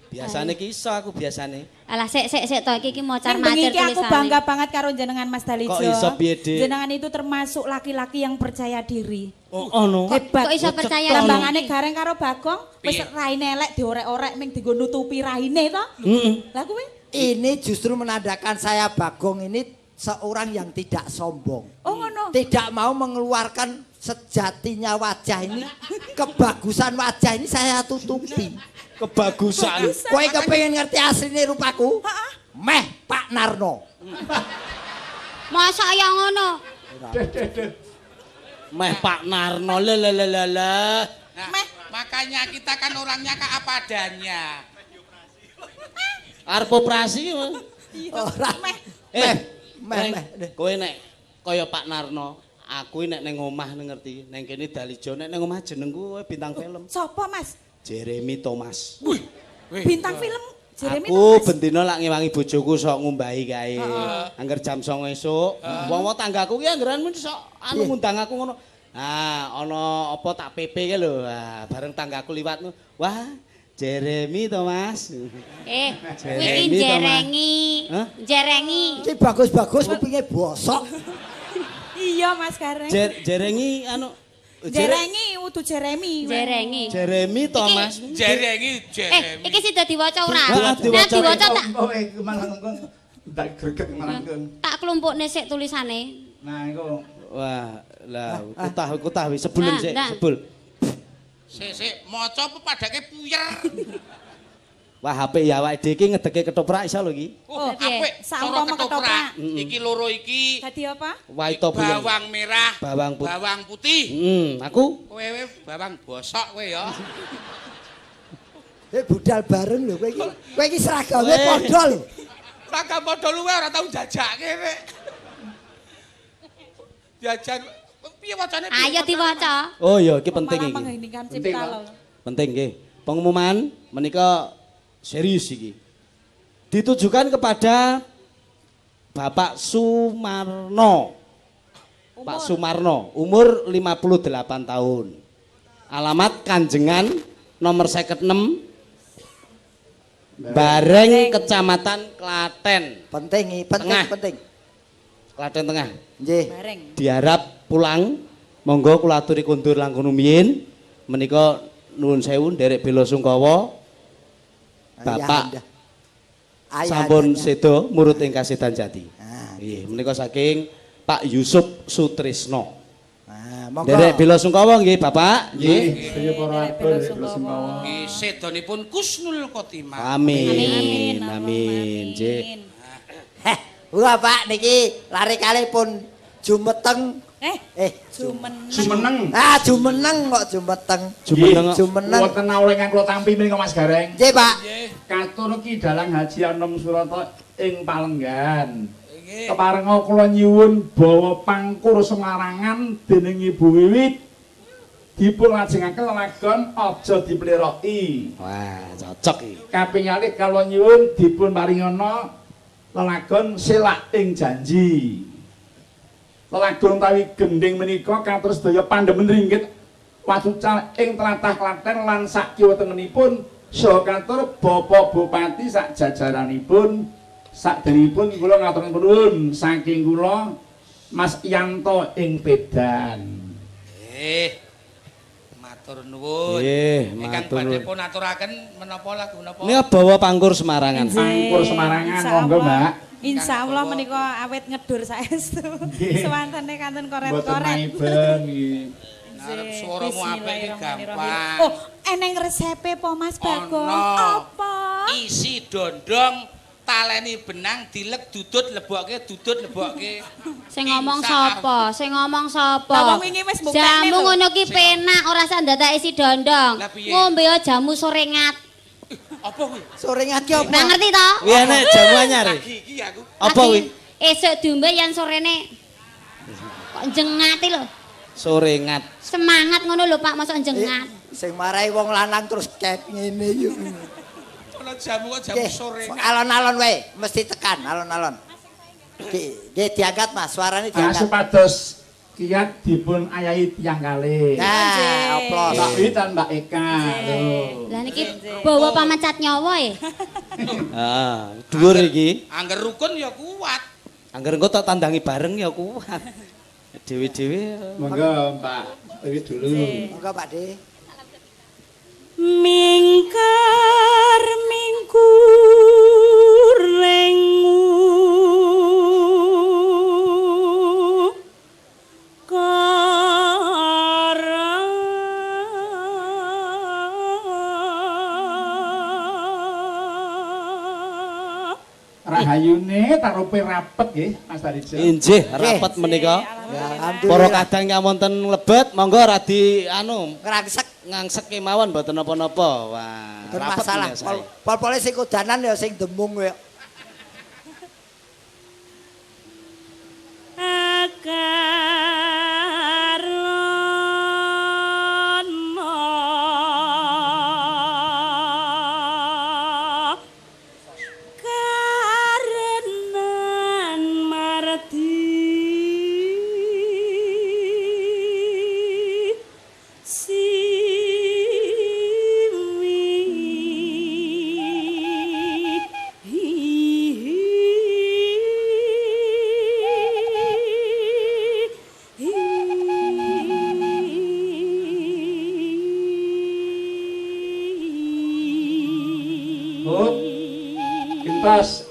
Biasane ki iso aku biasane. Alah sik to iki mocar Ning bengi macet iki aku tulisane. bangga banget karo jenengan Mas Dalijo. Kok iso piye, Dik? Jenengan itu termasuk laki-laki yang percaya diri. Oh, ono. Hebat. Kok iso percaya Tembangane diri? Gareng karo Bagong wis Piye? raine elek diorek-orek ming dienggo nutupi raine to. Lah kuwi Ini justru menandakan saya Bagong ini seorang yang tidak sombong. oh ngono. Tidak mau mengeluarkan sejatinya wajah ini. Kebagusan wajah ini saya tutupi. Kebagusan. Kowe kepengin ngerti asline rupaku? Meh Pak Narno. Masa ya ngono? Meh Pak Narno lelelelele. Nah, makanya kita kan orangnya apa adanya. Arep operasi. Ora. Meh. Kowe nek kaya Pak Narno, aku nek ning omah ngerti, ning kene Dalijo nek ning omah jenengku kowe bintang film. Sopo Mas? Jeremy Thomas. Bintang film Jeremy Aku Thomas. bendina lak ngewangi bojoku sok ngumbahi kae. Angger jam 09.00 esuk, wong-wong tanggaku ki anggeran men sok anu ngundang aku ngono. Nah, ana apa tak PP ki lho. Nah, bareng tanggaku liwat. Wah, Jeremy Thomas. Kuwi jerengi. Hah? Jerengi. Iki bagus-bagus kupinge bosok. Iya Mas Gareng. Jerengi anu Jerengi udu Jeremy. Jerengi. Jeremy Thomas. Jeremy. Iki sida diwaca ora? Nah, diwaca. Nah, tak Oh, malah engko tak greget malah engko. tak klumpukne sik tulisane. Nah, engko Wah, lah kutah wis sebelum sik, Nah. sebul. Sik maca apa padake puyer. Wah, HP ya awake dhewe iki ngedeke ketoprak iso lho iki. Oh, Apik. saumpama ketoprak. Iki loro iki Dadi apa? Waito buyeng. bawang merah, Bawang putih. bawang putih. Aku Kowe bawang bosok kowe ya. Budal bareng lho kowe iki. Kowe iki seragame padha lho. Ragam padha luwe ora tau jajake kowe. Jajan piye wacane? Ayo diwaca. Oh iya, iki penting Malah iki. mengheningkan Penting, cipta Pak. lho. Penting nggih. Pengumuman menika serius iki. Ditujukan kepada Bapak Sumarno. Pak Sumarno, umur 58 tahun. Alamat Kanjengan nomor 56 Bareng Kecamatan Klaten. Penting, penting. Klaten Tengah. Nggih. Bareng. Diharap pulang. Monggo kula aturi kondur langkung rumiyin. Menika nuwun sewu nderek bela sungkawa. Bapak sampun sedo murid ing Kasedan Jati. Nggih, menika saking Pak Yusuf Sutrisno. Monggo. Nderek bela sungkawa nggih, Bapak. Nggih. Sedaya para atur bela sungkawa. Nggih, sedonipun Kusnul Khotimah. Amin. Amin. Nggih. Wah, Pak niki lari kali pun jumeteng. Jumeneng. Jumeneng kok jumeteng. Jumeneng. Wonten awuh ingkang kula tampi menika Mas Gareng. Nggih, Pak. Katur ki dalang Haji Anom Surata ing Palenggan. Keparenga kula nyuwun bawa pangkur Semarangan dening Ibu Wiwit dipun lajengaken lelagon aja dipleroki. Wah, cocok iki. Kaping kalih kula nyuwun dipun paringana lelagon Selak ing Janji. Lelagon utawi gending menika katur sedaya pandemen ringgit wacucal ing tlatah Klaten lan sak kiwa tengenipun saha katur Bapak Bupati sak jajaranipun sakderipun kula ngaturaken nuwun saking kula Mas Yanto ing Pedan. Matur nuwun. Ingkang badhe pun aturaken menapa lagu menapa? Nika bawa pangkur Semarangan. Pangkur Semarangan monggo, Mbak. Insyaallah menika awet ngedur saestu. Sewantene kanten koret-koret. Mboten maiben nggih. Arep swaramu apik iki gampang. Oh, eneng resepe po Mas Bagong? Apa? Isi dondong taleni benang dilek dudut lebokke. Sing ngomong sapa? Lah wong wingi wis mbuktekne Jamu lho. ngono ki penak ora sak ndadak isi dondong. Ngombe jamu sorengat. Apa kuwi? Sorengat ki apa? Nah ngerti to? Kuwi enek jamu anyar. Iki aku. Apa kuwi? Esuk diombe yen sorene kok jengati lho. Sorengat. Semangat ngono lho Pak, mosok jengat. Sing marai wong lanang terus kep ngene yo. Ana jamu kok jamu sore. Alon-alon wae, mesti tekan alon-alon. Nggih diangkat Mas, suarane diangkat. Supados kiat dipun ayahi tiyang kalih. Nah, oplos. Mbak Witan Mbak Eka. Lah niki bawa pamacat nyawa ya. Dhuwur iki. Angger rukun ya kuat. Angger engko tak tandangi bareng ya kuat. Dewe-dewe. Monggo Mbak Wiwit dulu. Monggo Pak De. Mingkar mingkur lengu Rahayune tarupe rapet nggih Mas Tarijo. Injih rapet menika. Para kadang wonten lebet monggo radi ngangsek kemawon mboten napa-napa. Wah, rapet masalah. Pol-pole sing kudanan ya sing demung kowe.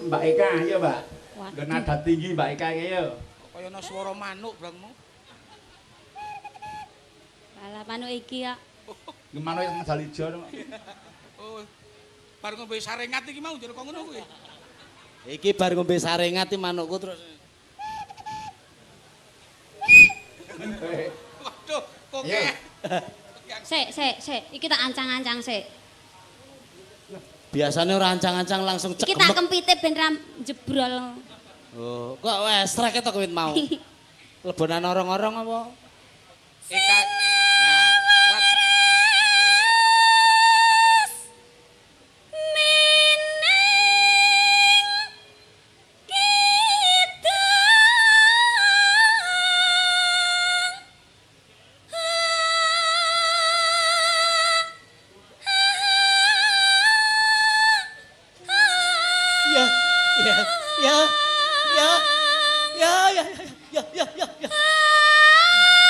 Mbak Eka ayo Mbak. Nggo nada tinggi Mbak Eka ayo. Kaya ana swara manuk brangmu. Alah manuk iki ya. Gemano yang Jalijo. Oh. Bar ngombe sarengat iki mau njero kok ngono kuwi. Iki bar ngombe sarengat iki manukku terus. Waduh, kok Sik, iki tak ancang-ancang sik. Biasanya ora ancang-ancang langsung cekemek. Iki tak kempite ben ra jebrol. Oh, kok wes trek ketok kuwi mau. Lebonan orang-orang apa? Eka. Ya.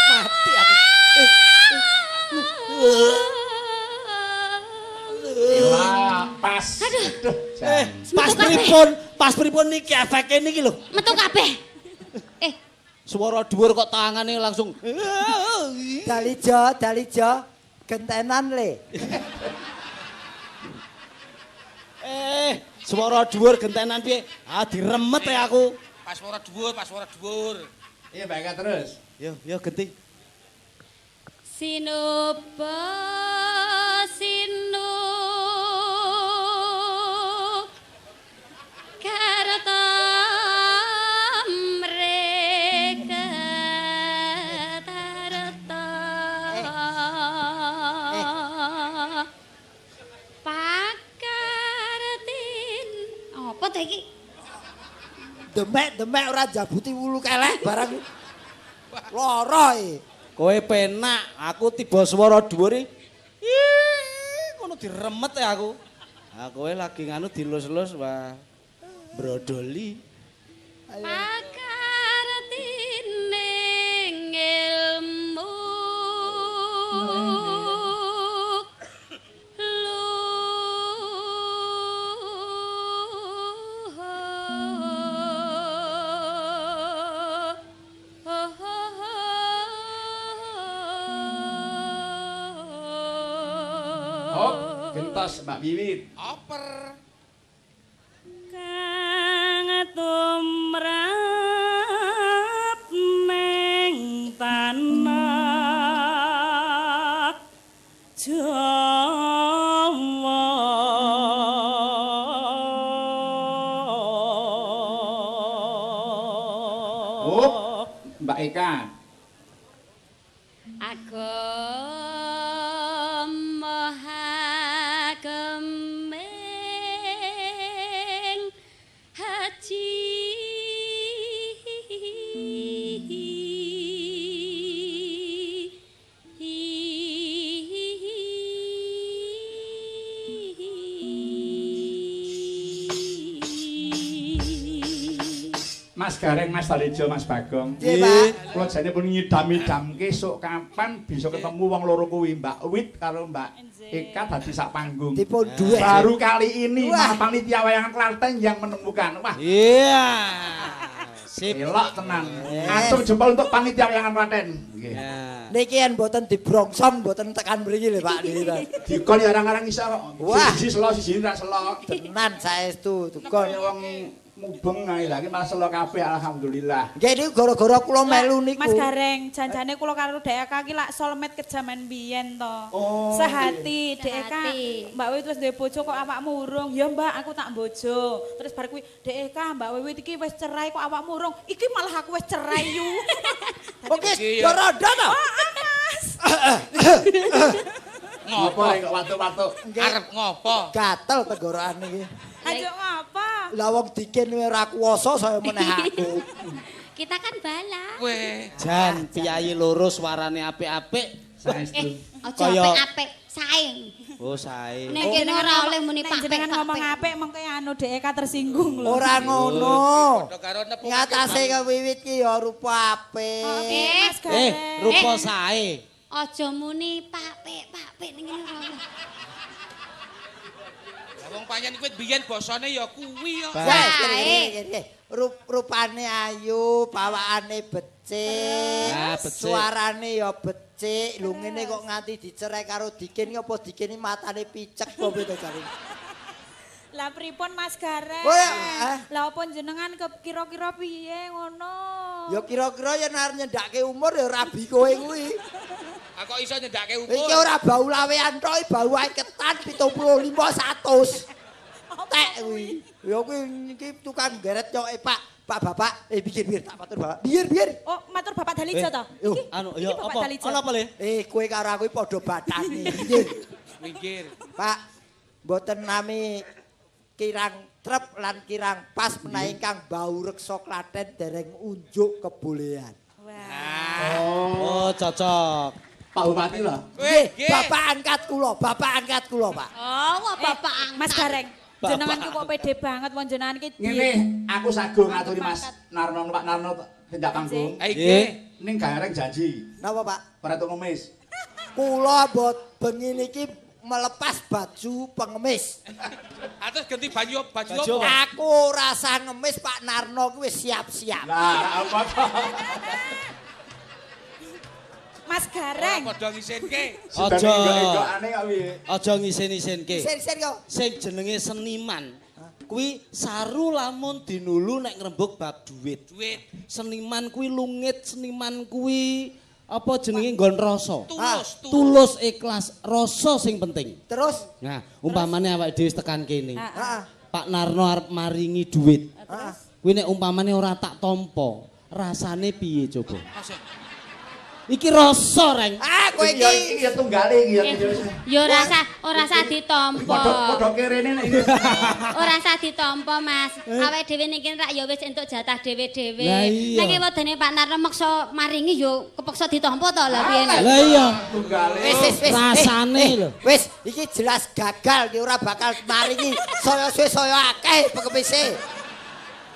Mati aku. Wah, pas. Aduh. Pas pripun niki efeke niki lho. Metu kabeh. Suara dhuwur kok tangane langsung. Dalijo, gentenan le. Suara dhuwur gentenan piye? Ah diremet ya aku. Pas suara dhuwur. Iya, baik terus. Yo genti. Sinupa sinu karata mreka tarata pakartin apa ta iki Demek ora jabuti wulu keleh barang. Lara e. Kowe penak, aku tiba swara dhuwur iki. Ngono diremet ya aku. Ah kowe lagi nganu dilus-lus wah. Brodoli. pakartining ilmu Gentos Mbak Wiwit. Oper. kang tumrap ning tanah Jawa. Oh, Mbak Eka. Agama gemeng haji Mas Gareng, Mas Talijo, Mas Bagong. Nggih, Pak. Kula jane pun ngidam-idamke esuk kapan bisa ketemu wong loro kuwi, Mbak Wit karo Mbak Eka dadi sak panggung. Dipun duwe. Baru kali ini Wah. panitia wayangan Klaten yang menemukan. Wah, Iya. Sip. elok tenan. Acung jempol untuk panitia wayangan Klaten. Nggih. Ya. Niki yen mboten dibrongsong mboten tekan mriki lho Pak niki. Dikon ya arang-arang iso kok. Wah. Siji selo, siji ra selo. Tenan saestu Kon tukon. wong mubeng ae lagi malah selo kabeh alhamdulillah. Nggih niku gara-gara kula melu niku. Mas Gareng, janjane kula karo Dek iki lak solmet ke jaman biyen to. Sehati, Dek Sehati. Mbak Wiwit wis duwe bojo kok awakmu urung. Ya Mbak, aku tak bojo. Terus bar kuwi, Dek Mbak Wiwit iki wis cerai kok awakmu urung. Iki malah aku wis cerai yu. Oke, yo rondo to. Ngopo rek kok watu-watu? Arep ngopo? Gatel tenggorokan iki. Ayo ngapa? Lah wong dikin ora kuwasa saya meneh aku. kita kan bala. Weh. Jan piyayi loro suarane apik-apik. Saestu. Aja apik-apik saing. Oh sae. Nek kene ora oleh muni Nek jenengan ngomong apik mengke anu Dek tersinggung lho. Ora ngono. Padha karo nepung. Ngatase kewiwit ki ya rupa apik. Mas Gareng. Rupa sae. Aja muni papik ning ngene ora oleh. Wong panjen kuwi biyen basane ya kuwi ya. Rupane ayu, bawakane becik, Ah, becik. suarane ya becik. Lho ngene kok nganti dicerai karo Dikin apa Dikin iki matane picek apa to jare. Lah pripun Mas Gareng? Oh, ya, Lah apa jenengan kira-kira piye ngono? Ya kira-kira yen arep nyendake umur ya rabi kowe kuwi. Kok iso nyedake Iki umur? ora bau lawean tok, bau ae ketan 75 100. Tek kuwi. Ya kuwi iki tukang geret coke Pak. Pak Bapak, bikin tak matur Bapak. Biar. Oh, matur Bapak Dalijo to? Yo, Anu Iki ya Bapak apa? Dalijo. Ono apa le? kowe karo aku padha batane. Nggih. Minggir. Pak, mboten nami kirang trep lan kirang pas menawi ingkang bau reksa Klaten dereng unjuk kebolehan. Wah. Oh cocok. Pak Bupati lho. Weh, Bapak angkat kula, Pak. Oh, kok bapak angkat. Mas Gareng, Jenengan ki kok pede banget wong jenengan ki. Ngene, aku sagung ngaturi Mas Narno Pak Narno hendak panggung. Nggih. Ning gareng janji. Napa, Pak? Ora tuk ngemis. Kula mbot bengi niki melepas baju pengemis. Atus ganti baju apa? Aku rasa ngemis Pak Narno kuwi wis siap-siap. Lah, apa to? Mas Gareng. Padha ngisinke. Aja ngisin-isinke. Sen-sen kok. Sing jenenge seniman kuwi saru lamun dinulu nek ngrembug bab duit. Seniman kuwi lungit, seniman kuwi apa jenenge nggon rasa. Tulus ikhlas, rasa sing penting. Terus? Nah, umpamane awake dhewe tekan kene. Heeh. Pak Narno arep maringi duit. Kuwi nek umpamane ora tak tampa, rasane piye coba? Iki rasa, Reng. Kowe iki ya tunggale iki ya. Ya ora usah ditampa. Padha kerene nek iki. Ora usah ditampa, Mas. Awake dhewe niki rak ya wis entuk jatah dhewe-dhewe. Lah iya. Nek wedene Pak Narno maksa maringi ya kepeksa ditampa to lha piye. Lah iya. Tunggale. wis. Rasane lho. Wis, iki jelas gagal ki ora bakal maringi saya suwe saya akeh pengemise.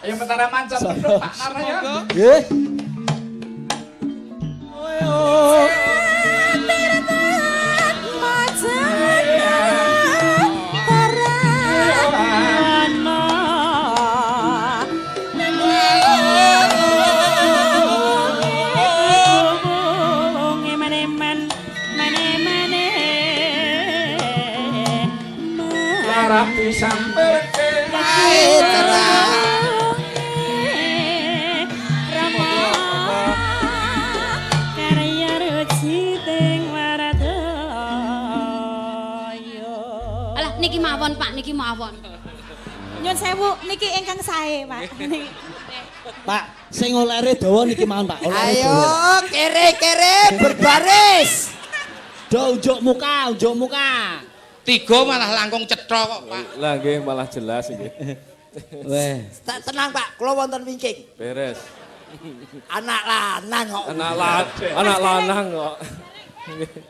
Ayo mentara mancan dulu Pak Narno ya. Nggih. Rapi sampai Niki mawon Pak, niki mawon. Nyun sewu niki ingkang sae, Pak. Pak, sing olere dawa niki mawon, Pak. Ayo, kere-kere berbaris. Do unjuk muka. 3 malah langkung cetha kok, Pak. Lah nggih malah jelas iki. Weh, Tenang, Pak, kula wonten wingking. Beres. Anak lanang kok. Anak lanang kok.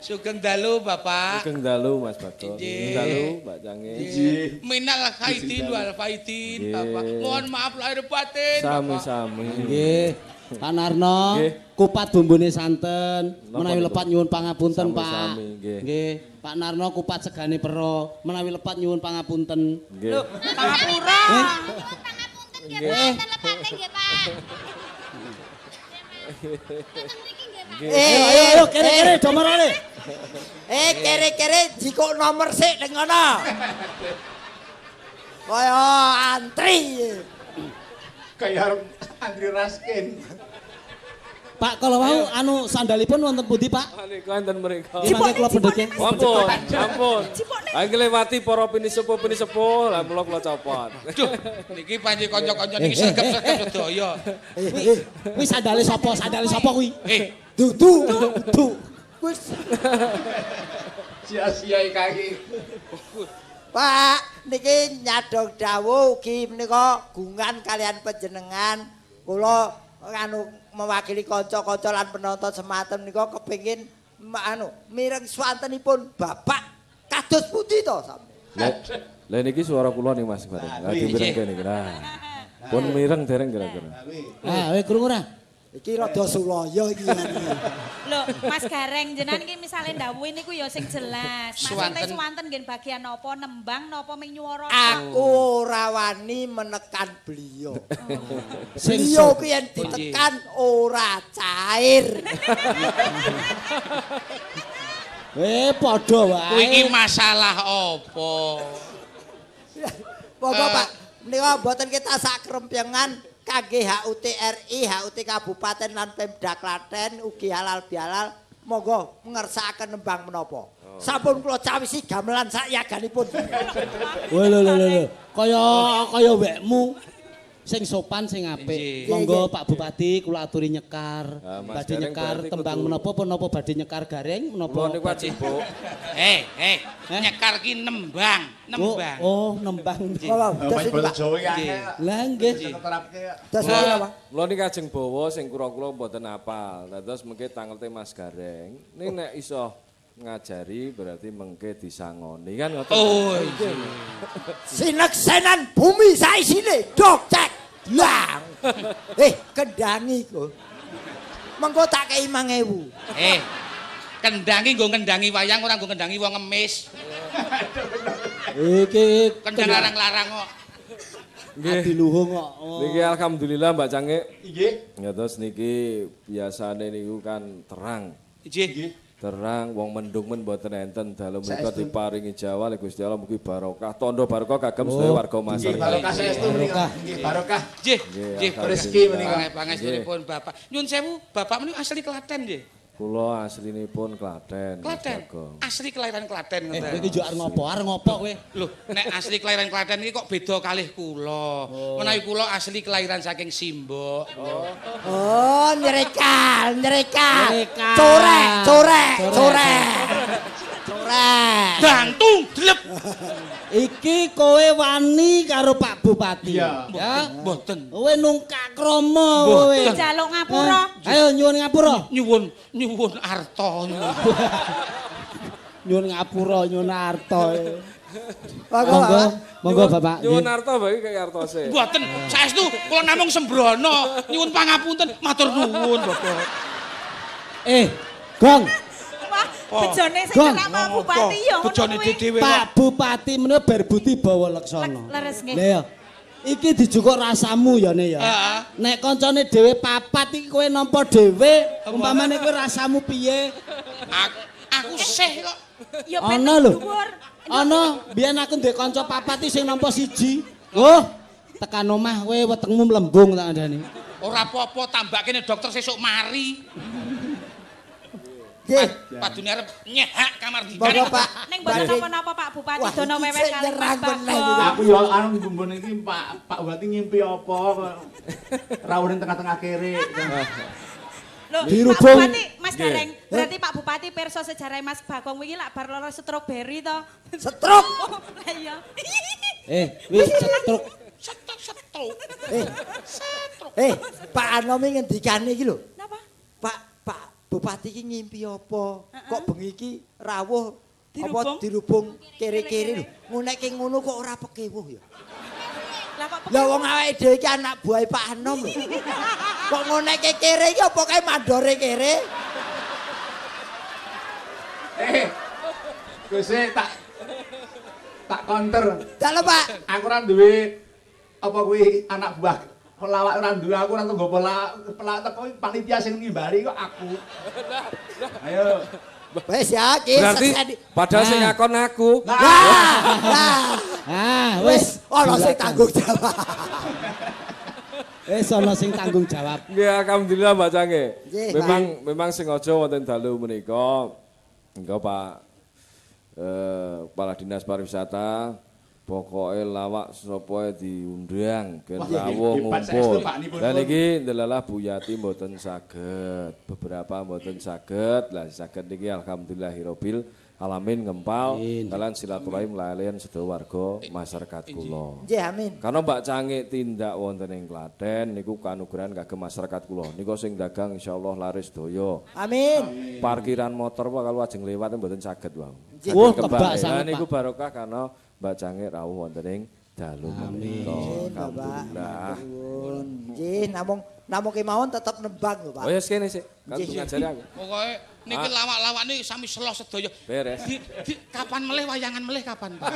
Sugeng dalu, Bapak. Sugeng dalu Mas Bagus. Nggih. Dalu Mbak Cange. Minal khaidin wal faidin, Bapak. Mohon maaf lahir batin, Bapak. Sami-sami. nggih. Pak Narno, Nggih. kupat bumbune santen, menawi lepat nyuwun pangapunten, Pak. Sami-sami, nggih. Nggih. Pak Narno kupat segane pero, menawi lepat nyuwun pangapunten. Nggih. Pangapura. Pangapunten nggih Pak, enten lepate nggih Pak. Ayo, kere-kere do marane. Kere-kere jikuk nomor sik ning ngono. Kaya antri. kayak Andri Raskin. Pak, kalau mau anu sandalipun wonten pundi, Pak? Menika enten mriko. Nggih mangke kula pendheke. Ampun. Angge lewati para pinisepuh, lah mula kula copot. Duh, niki panji kanca-kanca niki sregep-sregep sedaya. Kuwi sandale sapa kuwi? Dudu. Wis. Sia-sia kaki. Pak, niki nyadong dawuh ugi menika gungan kalian panjenengan. Kula anu mewakili kanca-kanca lan penonton sematen menika kepengin mireng swantenipun Bapak kados pundi to sampeyan? Lah niki suara kula nih Mas bareng. Lagi mireng kene iki. Pun mireng dereng kira-kira. Weh krungu ora? Iki rada sulaya iki. Lho, Mas Gareng jenengan iki misale ndawuhi niku ya sing jelas. Maksudnya swanten nggih bagian napa nembang napa ming nyuwara. Aku ora wani menekan beliau. Beliau ki yen ditekan ora cair. Padha wae. Kuwi iki masalah apa? Pokok Pak, menika mboten kita sak krempengan kangge HUT RI, HUT Kabupaten lan Pemda Klaten ugi halal bihalal monggo ngersakaken nembang menapa. Sampun kula cawisi gamelan sak yaganipun. Lho. Kaya wekmu sing sopan sing apik. Monggo Pak Bupati kula aturi nyekar. Badhe nyekar tembang menapa badhe nyekar Gareng menapa? Niku ajeng, Bu. Nyekar ki nembang. Oh, nembang. Mas basa Jawa iki akeh. Lah nggih. Terapke. Kula niki ajeng bawa sing kura-kura mboten apal. Dados mengke tangelte Mas Gareng. Ning nek iso ngajari berarti mengke disangoni kan ngoten. Oh, Sineksenan bumi saisine docek. Lah. Kendangi kok. Mengko tak kei 5.000. Kendangi nggo kendangi wayang ora nggo kendangi wong ngemis. Iki kendang larang-larang kok. nggih diluhung kok. Niki alhamdulillah Mbak Cange. Nggih. Ngertos niki biasane niku kan terang. Nggih. Terang wong mendung men mboten enten dalu menika diparingi Jawa le Gusti Allah mugi barokah tondo barokah kagem sedaya warga Masar. Nggih barokah saestu menika. Nggih barokah. Nggih rezeki menika. Pangestunipun Bapak. Nyun sewu, Bapak menika asli Klaten nggih. Kula aslinipun Klaten. Klaten. Asli kelahiran Klaten ngoten. Iki yo arep ngopo kowe? Lho, nek asli kelahiran Klaten iki kok beda kalih kula. Menawi kula asli kelahiran saking Simbok. Oh, nyrekal. Corek. Gantung delep. Iki kowe wani karo Pak Bupati. Iya. Ya, Mboten. kowe nungkak krama kowe. Jaluk ngapura. Ayo nyuwun ngapura. Nyuwun arta. Nyuwun ngapura, nyuwun arta. Monggo. Monggo Bapak. Nyuwun arta bae kaya artose. Mboten, saestu kula namung sembrono. Nyuwun pangapunten, matur nuwun, Bapak. Gong. Wah, bejone sing Gong. cerak Pak Bupati ya ngono Bejone kuwi. dhewe. Pak Bupati menika berbudi bawa leksana. Leres nggih. Lah ya. Iki dijukuk rasamu ya ne ya. Heeh. Nek kancane dhewe papat iki kowe nampa dhewe, umpamane kowe rasamu piye? Aku sih kok. Ya ben Ana lho. dhuwur. Ana, biyen aku ndek kanca papat iki sing nampa siji. Oh, tekan omah kowe wetengmu mlembung tak kandhani. Ora apa-apa tambah kene dokter sesuk mari. Nggih. Padune arep nyehak kamar Monggo dikan. Pak. Ning mboten napa-napa Pak Bupati Wah, dono iki meweh sing kali nyerang Mas bener Bagong. iki. Aku yo anu bumbon iki Pak Bupati ngimpi apa kok. Rawuhing tengah-tengah kere. Lho, Dirubung. Pak Bupati, Mas Gareng. Berarti Pak Bupati pirsa sejarah Mas Bagong wingi lak bar lara strawberry to. Setruk. Lah iya. Wis cetruk. Setruk. Pak Anomi ngendikane iki lho. Napa? Pak Bupati iki ngimpi apa? Kok bengi iki rawuh apa Dirubung? dirubung kere-kere lho. Nguneke ngono kok ora pekewuh ya. Lah kok Lah wong awake dhewe iki anak buahe Pak Anom lho. Kok nguneke kere iki apa kae mandore kere? Gusti tak counter. Dalah Pak. Aku ora duwe apa kuwi anak buah pelawak ora duwe aku ora tunggu pelawak teko panitia sing ngimbari kok aku. Ayo. Wis ya, ki Berarti padahal sing ngakon aku. Wis ana sing tanggung jawab. Wis ana sing tanggung jawab. Nggih alhamdulillah Mbak Cange. Nggih, Memang sengaja wonten dalu menika engko Pak Kepala Dinas Pariwisata pokoke lawak sapa diundang gen Wah, ya, rawuh hebat ngumpul. saestu, Pak, nipun. Lah niki ndelalah Bu Yati mboten saged, beberapa mboten saged. Lah saged niki alhamdulillahirabbil alamin ngempal kalian silaturahim lalen sedaya warga masyarakat kula. Nggih, amin. Karena Mbak Cange tindak wonten ing Klaten niku kanugrahan kagem masyarakat kula. Niku sing dagang insyaallah laris daya. Amin. Parkiran motor wae kalau ajeng liwat mboten saged wae. Wah, Saged tebak kembali. sangat, Lah niku Pak. barokah karena Mbak Cange rawuh wonten ing dalu menika. Alhamdulillah. Nggih, namung kemawon tetep nembang lho, Pak. Oh ya kene sik. Kan ngajari aku. Pokoke niki lawak-lawak niki sami selo sedaya. Beres. Kapan melih wayangan melih kapan, Pak?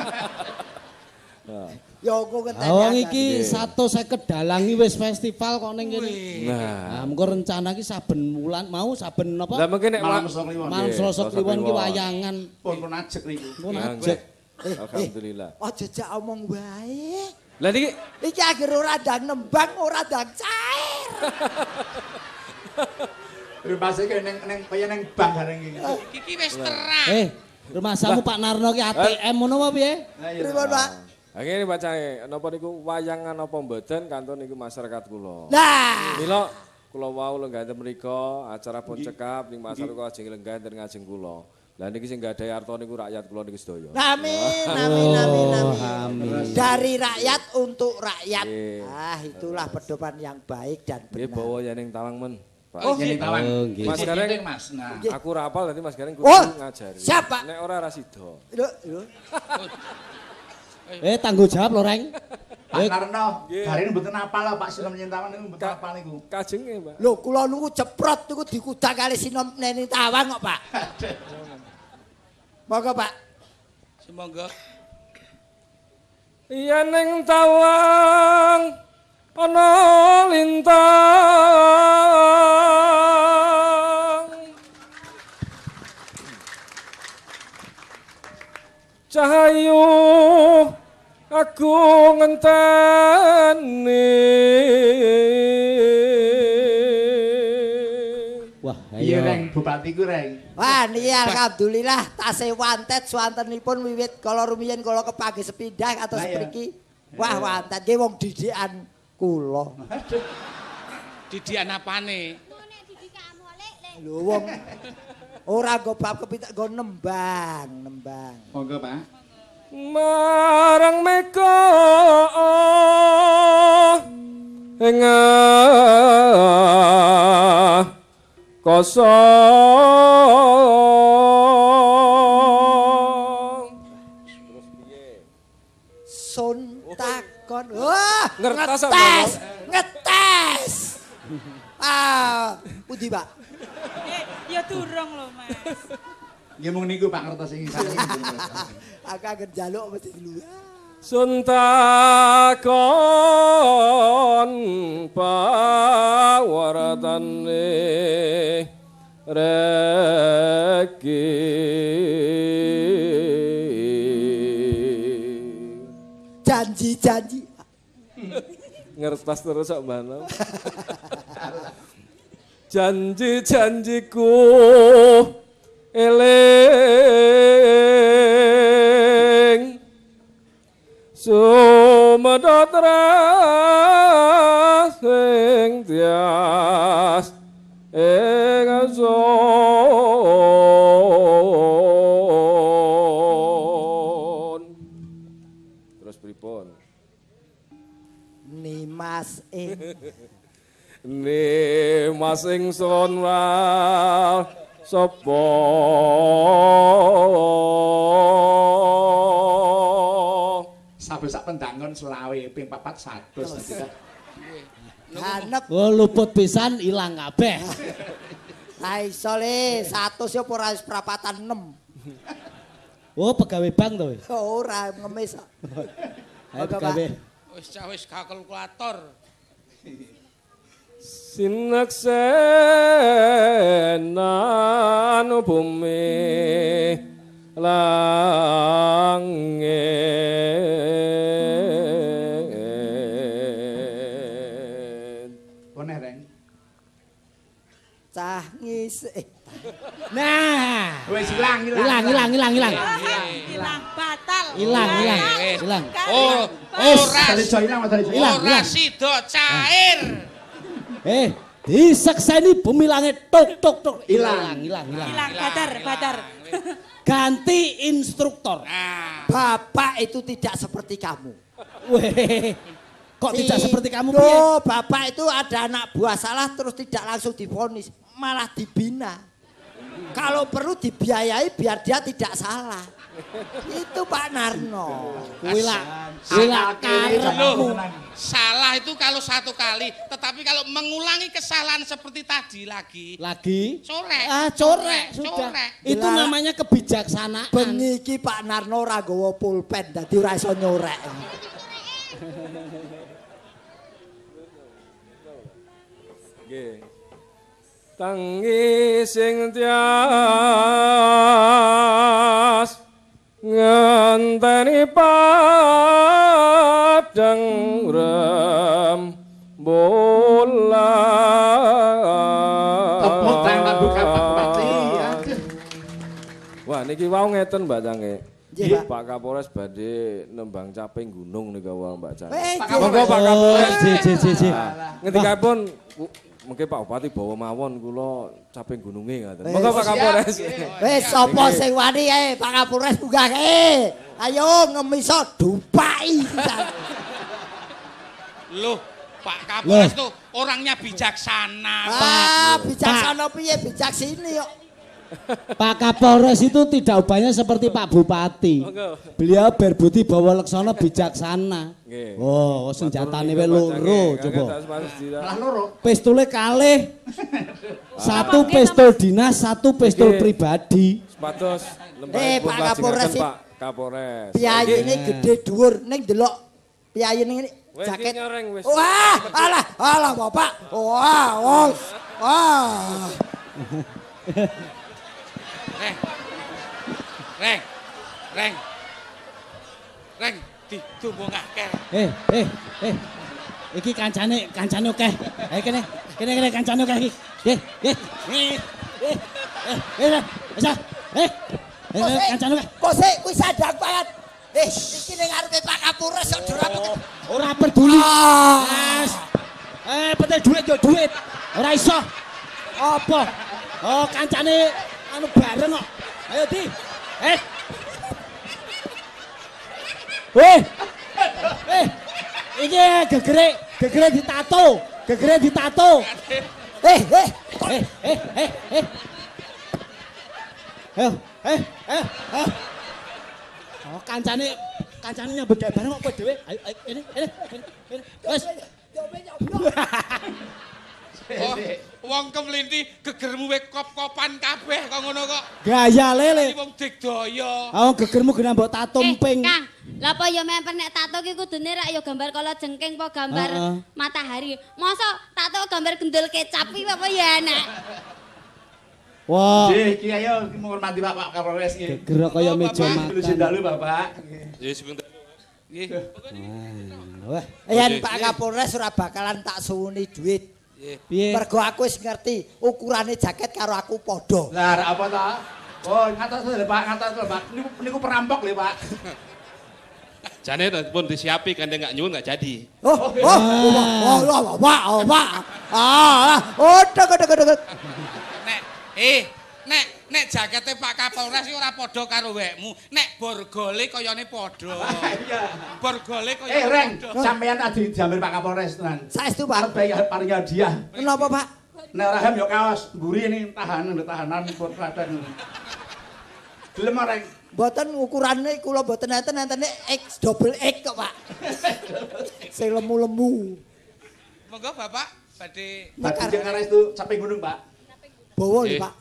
Ya engko ngenteni. Wong iki 150 dalang iki wis festival kok ning kene. Nah, Nah, mengko rencana iki saben wulan mau saben lah napa? mungkin nek Malam Selasa Kliwon. Malam Selasa Kliwon iki wayangan. Pun ajek niku. Pun Ya, ajek. alhamdulillah. Aja jak omong wae. Lah niki Iki akhir ora ndang nembang, ora ndang cair. Ribase ki ning kaya ning bank bareng iki. Iki wis terang. Rumah samu Pak Narno ki ATM ngono apa piye? Pripun, Pak? Ha ngene Pak Cange, napa niku wayangan apa mboten kantun niku masyarakat kula. Nah, Mila kula wau lenggahan mriku acara pun cekap ning masyarakat kula ajeng lenggahan ten ngajeng kula. Lah niki sing gadahi arta niku rakyat kula niki sedaya. amin. Dari rakyat untuk rakyat. Nggih. Ah, itulah pedoman yang baik dan Nggih benar. bawa yaning tawang men. Pak. Oh, yen tawang. nggih. Mas Gareng, Mas. Nah. aku ora apal dadi Mas Gareng Oh, kudu ngajari. siap, Pak. Nek ora ra sida. Lho. Tanggung jawab lho, Reng. Pak Karno, hari ini mboten apal lho Pak Sinom Nyentawan niku mboten apal niku. Kajenge, Pak. Lho, kula niku jeprot niku dikudak kali Sinom Nyentawan kok, Pak. Monggo, Pak. Semoga. Yen ning tawang ana lintang cahayu aku ngenteni. Wah, Iya Reng, bupati ku Reng. Wah, niki alhamdulillah tasih wantet swantenipun wiwit kala rumiyin kala kepangge sepindah atus mriki. Wah, wantet nggih wong didikan kula. Didikan apane? Lho wong ora nggo bab kepitak nggo nembang. Monggo Pak. Marang meka ing kosong Sun takon. Wah, ngetes. Pundi, Pak? Ya durung lho, Mas. Nggih mung niku Pak ngertos sing sami. Aku angen njaluk mesti dulu. sun takon pawaratane reki janji ngertas terus sak mana janji-janjiku eling sumedhot sing tias ing sun terus pripun Nimas ni masing sun wal sapa saben sak pendangon selawe ping 4 100 hanep oh luput pisan ilang kabeh ha iso le 100 ya ora wis prapatan 6 oh pegawai bank to ora ngemis ayo pegawai wis kalkulator sineksenan bumi langit kone Reng cah ngis nah wis hilang Batal. hilang ora sida cair disekseni bumi langit tok hilang Badar. ganti instruktor bapak itu tidak seperti kamu weh kok tidak seperti kamu piye bapak itu ada anak buah salah terus tidak langsung divonis malah dibina kalau perlu dibiayai biar dia tidak salah itu Pak Narno salah itu kalau satu kali tetapi kalau mengulangi kesalahan seperti tadi lagi corek sudah itu namanya kebijaksanaan bengi iki Pak Narno ora nggawa pulpen dadi ora iso nyorek nggih tangi sing tias ngenteni padang rembulan tepuk tangan buka Bupati wah niki wau ngeten Mbak Cange Nggih, Pak Kapolres badhe nembang caping gunung nika wau Mbak Cange monggo Pak Kapolres ngendikapun mungkin Pak Bupati bawa mawon kula caping gununge ngaten. Monggo Pak Kapolres. Wis sapa sing wani ae Pak Kapolres munggah ae. Ayo ngemiso dupai. Loh, Pak Kapolres tuh orangnya bijaksana. Bijaksana piye bijak sini kok. Pak Kapolres itu tidak ubahnya seperti Pak Bupati. Beliau berbudi bawa laksana bijaksana. Oh, senjatane we loro coba. Malah loro. Pistole kalih. Satu pistol dinas, satu pistol pribadi. Sepatus Pak Kapolres. Pak Kapolres. Piyayine gede dhuwur ning delok piyayine ini jaket. Wah, alah Bapak. Wah. Reng, ditumbung akeh. Iki kancane akeh. Ayo kene kancane akeh iki. Kancane akeh. Kok sik kuwi sadang banget. Iki ning ngarepe Pak Kapolres kok ora peduli. Mas. Penting duit yo duit. Ora iso. Apa? Oh, kancane anu bareng kok. Ayo Di. Iki gegere ditato. Ayo. Oh, kancane nyambut gawe bareng kok kowe dhewe. Ayo ini. Wes. Oh, wong kemlinti gegermu wek kop-kopan kabeh kok ngono kok. Gaya lele. Wong digdaya. Ah, gegermu kena mbok tato mping. Kang, lha apa ya memper nek tato ki kudune rak ya gambar kala jengking apa gambar matahari. Mosok tato gambar gendul kecap iki apa ya enak. Wah. Nggih, Ki ayo menghormati Pak Kapolres nggih. Geger kaya meja makan. Dulu dalu Bapak. Nggih, sebentar. Nggih. Wah. Yen Pak Kapolres ora bakalan tak suwuni duit. Piye? Mergo aku wis ngerti ukurane jaket karo aku padha. Lah apa ta? Oh, ngatos lho Pak, Pak. Niku perampok lho Pak. Jane pun disiapi kan dia enggak nyuwun enggak jadi. Deket. Nek jakete Pak Kapolres iki ora padha karo wekmu. Nek borgole kayane padha. Iya. Borgole kaya Reng, sampean adi diambil Pak Kapolres tenan. Saestu Pak. Arep paring hadiah. Kenapa Pak? Nek ora hem yo kaos, mburi ini tahanan pun klaten. Gelem Reng. Mboten ukurane kula mboten enten-entene X double X kok Pak. Sing lemu-lemu. Monggo Bapak badhe Badhe ngarestu caping gunung Pak. Bawa lho Pak.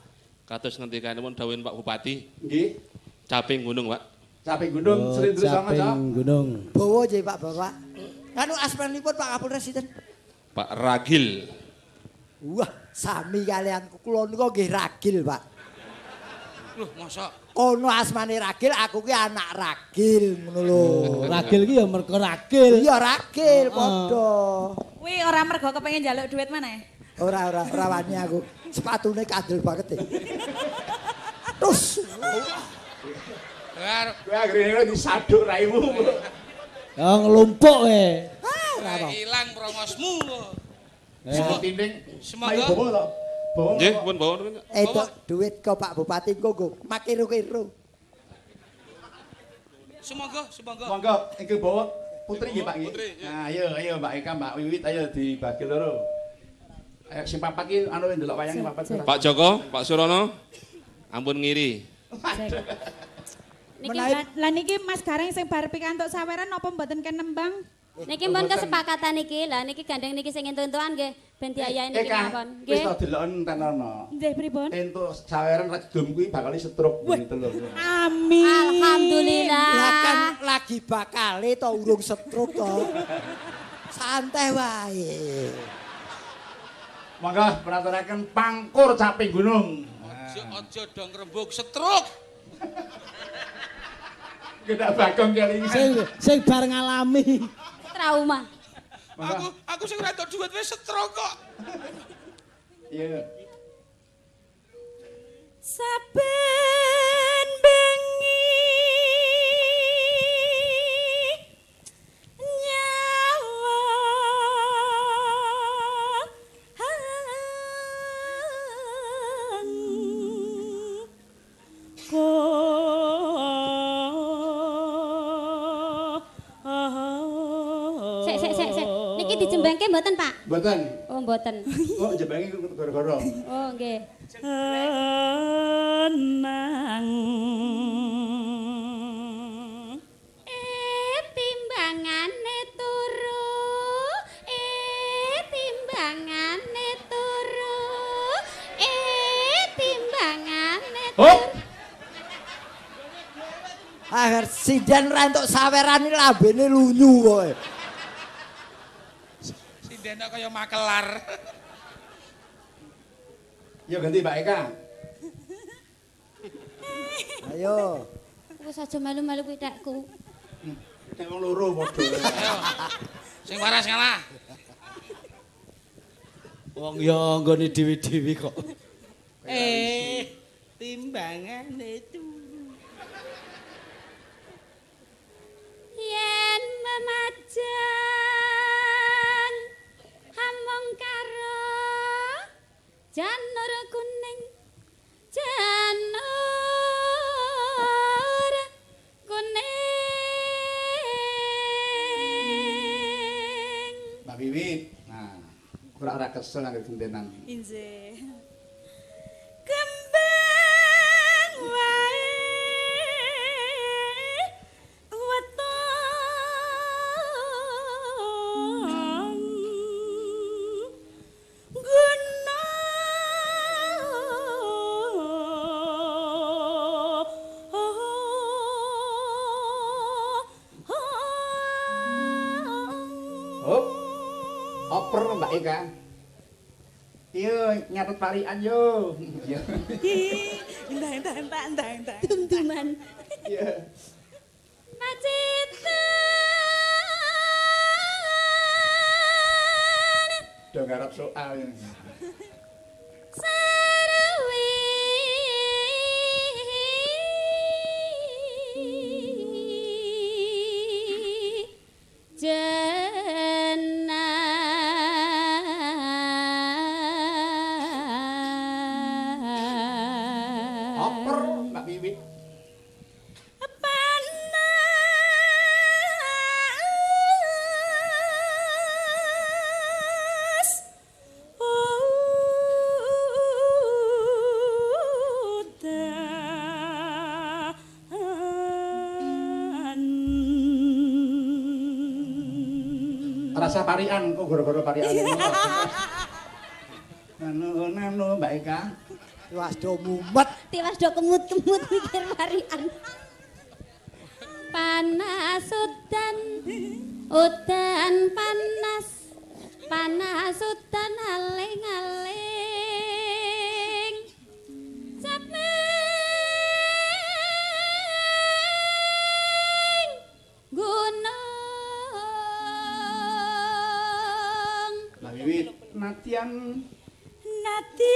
Kados ngendikanipun dawuhipun Pak Bupati. Nggih. Caping gunung, Pak. Caping gunung Srindra Sanga, Cak. Caping gunung. Bawa nggih Pak Bapak. Anu asmanipun Pak Kapolres sinten? Pak Ragil. Wah, sami kalian kula niku nggih Ragil, Pak. Loh, mosok Kono asmane Ragil, aku ki anak Ragil ngono lho. Ragil ki ya mergo ragil. Iya Ragil padha. Kuwi ora mergo kepengin njaluk duit maneh. Ora wani aku. Sepatune kandel banget e. Terus. Kowe akhirnya disaduk raimu. Ya ngelumpuk kowe. ilang promosmu. Tinding. Semoga Bawa to. Bawa. Nggih, pun bawa. Itu duit kok Pak Bupati nggo makiru-kiru. Semoga. Monggo iki bawa putri nggih Pak nggih. Nah, ayo Mbak Eka, Mbak Wiwit ayo dibagi loro. Ayo sing papat iki anu ndelok wayange papat. Pak Joko, Pak Surono. Ampun ngiri. Niki Mas Gareng sing bar pikantuk saweran napa mboten kenembang? Niki pun kesepakatan niki. Lah niki gandeng niki sing entuk-entukan nggih ben diayahi niki mawon. Wis to deloken tenono. Nggih pripun? Entuk saweran regdum kuwi bakal setruk gitu lho. Amin. Alhamdulillah. Lah kan lagi bakale to urung setruk to. Santai wae. Monggo peraturaken pangkur caping gunung. aja dong rembug setruk. Kita Bagong kali ini. Sing bar ngalami Trauma. Aku sing ora entuk duit wis setruk kok. Iya. Saben bengi nyawa Sik. Niki dijembangke mboten, Pak? Mboten. apa mboten? Oh, jebange gara-gara. Oh, nggih. Nang timbangane turu timbangane turu timbangane Hop. Agar sinden ra entuk sawerane lambene lunyu kowe. Sinden kaya makelar. Ya ganti Mbak Eka. Ayo. wis aja malu-malu kuwi dakku. Nek wong loro padha. Ayo. Sing waras ngalah. Wong ya nggone dewi-dewi kok. Timbangane turu. Yen memajang hamong karo janur kuning janur kuning Mbak Wiwit. Nah, ora kesel nang gentenan. inje. Kembang wae wetong Hop. Oper Mbak Eka. Yo nyatet parian yo. Yo. Entah. dum-duman Iya. macitan Do garap soal. sarwi jenah Oper Mbak Wiwit. panas udan. Rasa parian kok gara-gara parian ini. Nano Mbak Eka. Wis do mumet. tiwas do kemut-kemut mikir varian panas udan panas panas udan aling-aling saping gunung Mbak Wiwit natian Natian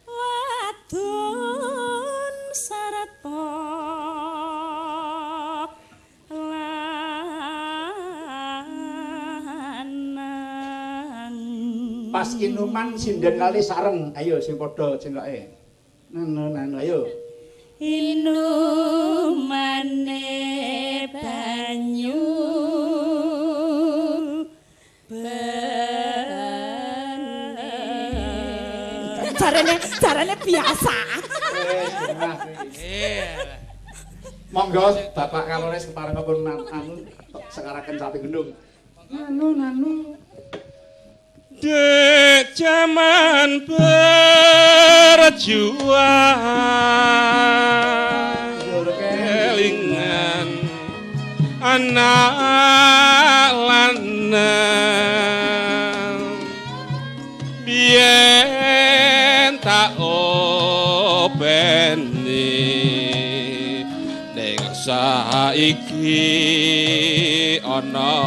wadon sarata lanang pas inuman sinden kali sareng. Ayo sing padha jenenge. Nano ayo. inumane banyu carane biasa. Monggo Bapak Kapolres keparengipun anu sekaraken sapi gendung. Nano. Dek zaman berjuang kelingan anak lanang biyen tak openi ning saiki ana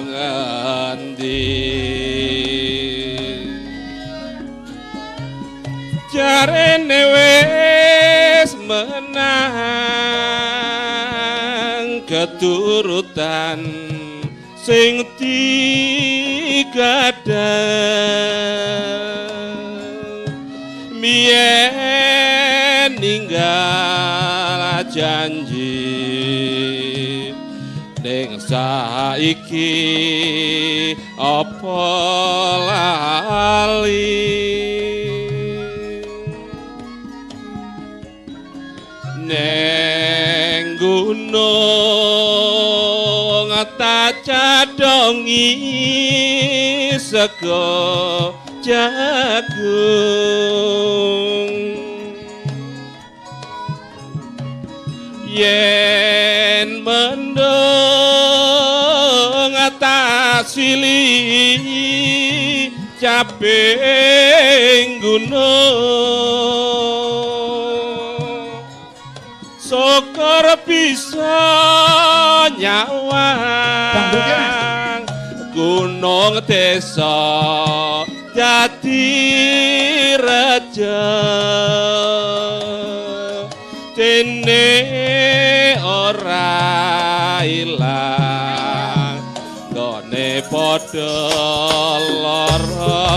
ngendi jarene wis menang keturutan sing digadang mien ninggal janji ning saiki apa lali neng gunung tak cadongi sego jagung yen mendung tak silih caping gunung syukur bisa nyawang gunung desa dadi raja dene ora ilang gone padha lara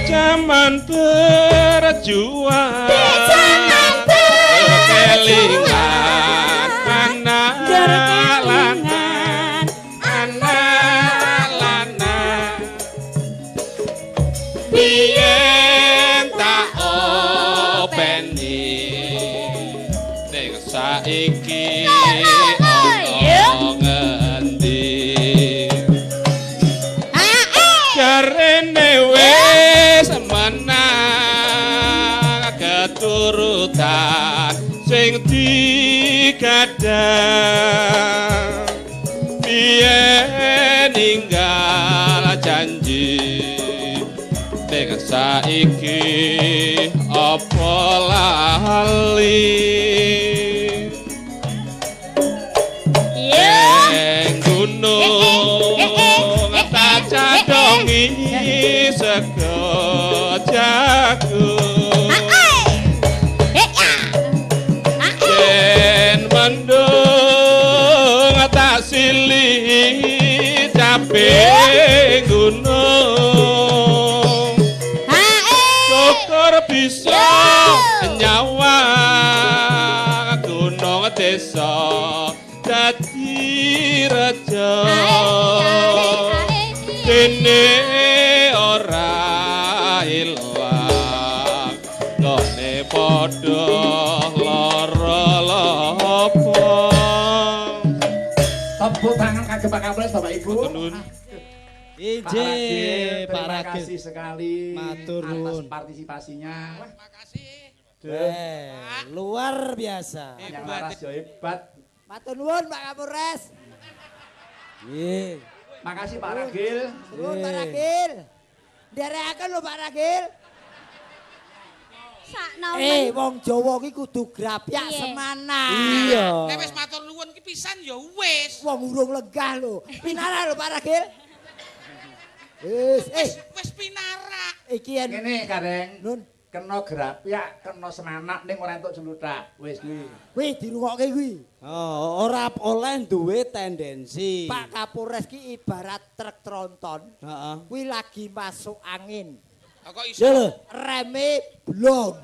zaman berjuang kelingan anak lanang biyen tak openi ning saiki ana ngendi jarene wis menang keturutan sing digadang biyen ninggal janji ning saiki apa lali yen gunung tak cadongi sego jagung yen mendung tak silih caping gunung syukur bisa nyawang gunung desa dadi raja dene ora ilang gone padha lara lapa tepuk tangan kagem Pak Kapolres Bapak Ibu. Ije Pak terima Ragil kasih sekali matur atas nuwun partisipasinya. Makasih. luar biasa Yang laras yo hebat. Matur nuwun Pak Kapolres. nggih Makasih Pak Ragil. Nuwun Pak Ragil. Nderekaken lho Pak Ragil. Saknomen. Wong Jawa ki kudu grapyak Iya. semana. iya Nek wis matur nuwun ki pisan ya wis. Wong urung legah lho. Pinara lho Pak Ragil. Wis, Wis pinarak. iki yen Ngene Kareng. Nun, Kena grapyak, kena semanak ning ora entuk julutak. Wis kuwi. kuwi dirungokke kuwi. ora oleh duwe tendensi Pak Kapolres ki ibarat truk tronton. heeh Kuwi lagi masuk angin. Kok iso? ya lho Reme blong.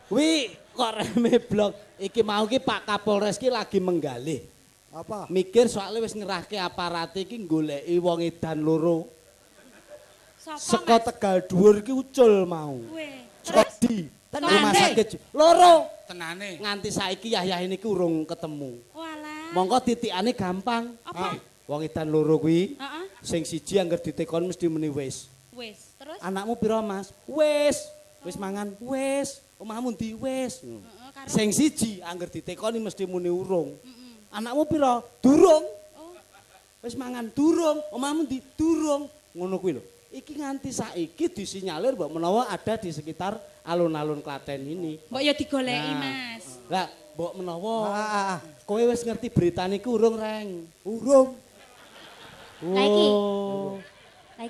kuwi kok reme blok iki mau ki Pak Kapolres ki lagi menggalih Apa? mikir soalnya wis ngerahke aparat iki goleki wong edan loro saka Tegal Dhuwur ki ucul mau saka di rumah sakit loro Tenane. nganti saiki Yahya ini ki urung ketemu Walah. mongko titikane gampang Apa? wong edan loro kuwi Heeh. sing siji angger ditekon mesti muni wis Wis. Terus anakmu piro Mas wis mangan wis omahmu ndi wis sing siji angger ditekoni mesti muni urung anakmu piro durung wis mangan durung omahmu ndi durung ngono kuwi lho iki nganti saiki disinyalir mbok menawa ada di sekitar alun-alun Klaten ini Mbok ya digoleki, Nah. Mas. lah mbok menawa Ah, kowe wis ngerti beritane iki urung reng urung. Lah iki. oh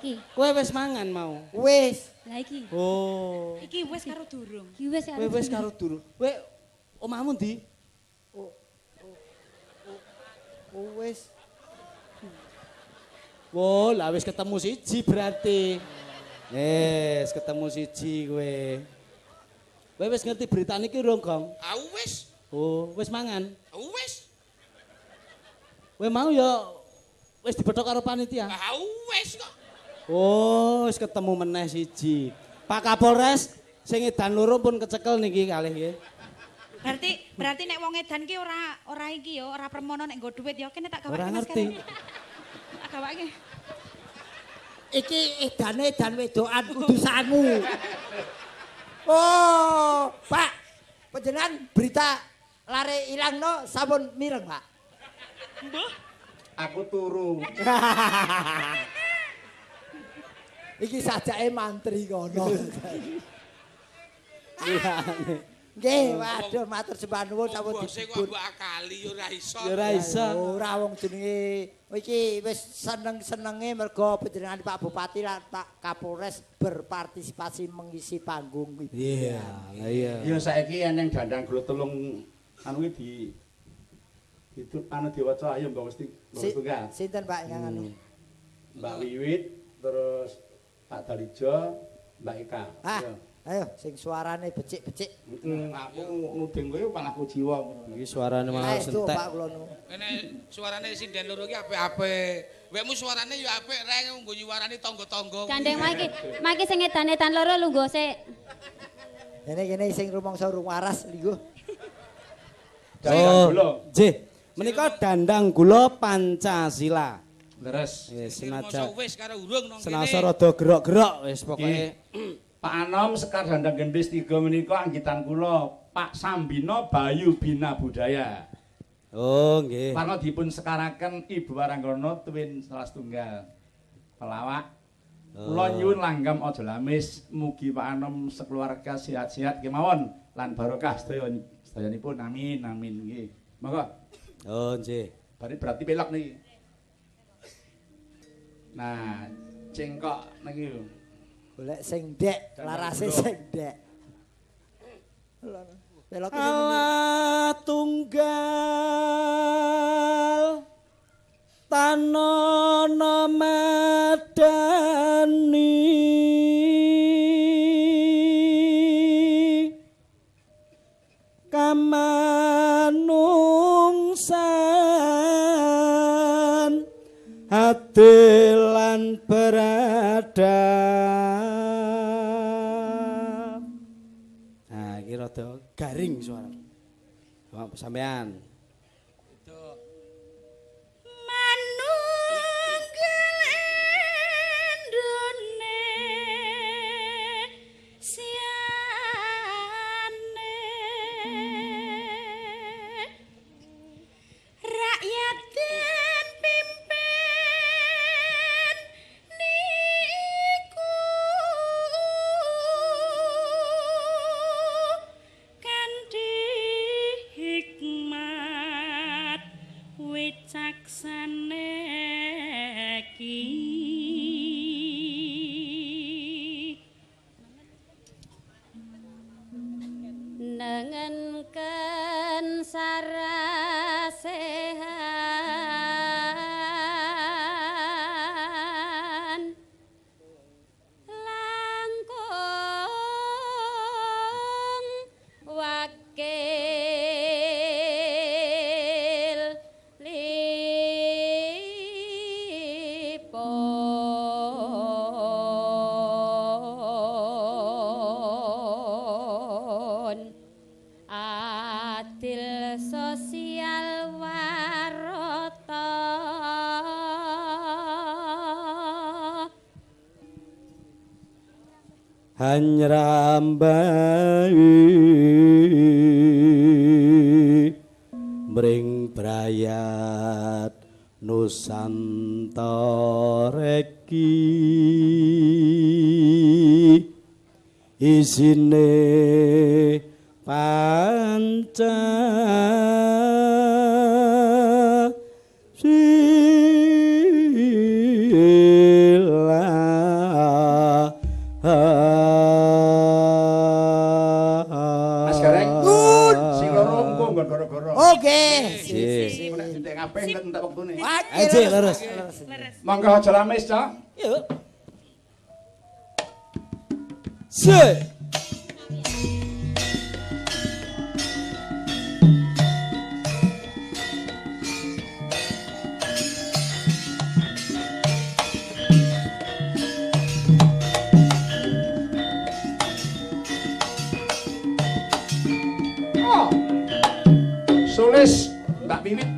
iki. Kowe wis mangan mau. Wis. Lah iki. Oh. Iki wis karo durung. Iki wis karo. Kowe wis karo durung. Kowe omahmu ndi? Wis. Wo, lah wis ketemu siji berarti. Wis ketemu siji kowe. Kowe wis ngerti berita niki urung, Gong? Wis. Oh, wis mangan. Wis. Kowe mau ya wis dibethok karo panitia. Wis kok. Oh, wis ketemu meneh siji. Pak Kapolres sing edan loro pun kecekel niki kalih nggih. Berarti nek wong edan ki ora iki ya, ora permono nek nggo dhuwit ya kene tak gawake Ora Mas ngerti. Karen. Tak gawake. Iki edan wedokan kudu sangu. Oh, Pak. Panjenengan berita lare ilangno sampun mireng, Pak. Mbah. Aku turu. Iki sajake mantri kono. Iya. Nggih, waduh matur sembah nuwun sampun Bose kok dibur. mbok akali ya ora iso. Ya ora iso. Ora wong jenenge iki wis seneng-senenge mergo panjenengan Pak Bupati lan Pak Kapolres berpartisipasi mengisi panggung iki. Iya, lah iya. Ya saiki eneng dandang glotelung anu iki itu anu diwaca ayo Mbak Westi tunggal. Sinten Pak ingkang anu? Mbak Wiwit terus Pak Dalijo, Mbak Eka. Ayo sing suarane becik-becik. Aku nuding kowe palaku jiwa. Iki suarane malah Ayo sentek. Pak kula nu. Kene suarane sinden loro iki apik-apik. Wekmu suarane ya apik rek nggo nyuarani tangga-tangga. Gandeng maki sing edan-edan loro lungguh sik. Kene sing rumangsa urung waras lho. Oh, nggih. Menika dandang gula Pancasila. Leres. Wis Senajan wis karo urung nang kene. Senasa rada gerok-gerok wis pokoke. Pak Anom Sekar Dandang Gendis 3 menika anggitan kula Pak Sambino Bayu Bina Budaya. Oh, nggih. Parno dipun sekaraken Ibu Waranggono tuwin salah setunggal pelawak. Kula nyuwun langgam aja lamis, mugi Pak Anom sekeluarga sehat-sehat kemawon lan barokah sedayanipun. Amin amin nggih. Monggo. Oh, nggih. Berarti pelok niki. Nah, cengkok niki. Golek sing ndek, larase sing ndek. Pelok Allah tunggal tanono madani kamanungsan hatilan beradab. Nah, iki rada garing suara. Sampean. Nengenken sarasehan langkung wakil lipun adil sosial warata Hanyrambai mring brayat Nusantara iki isine Pancasila kabeh entek wektune. Aja leres. Monggo aja lamis, Cak. Yuk. Se. Sulis Mbak Wiwit.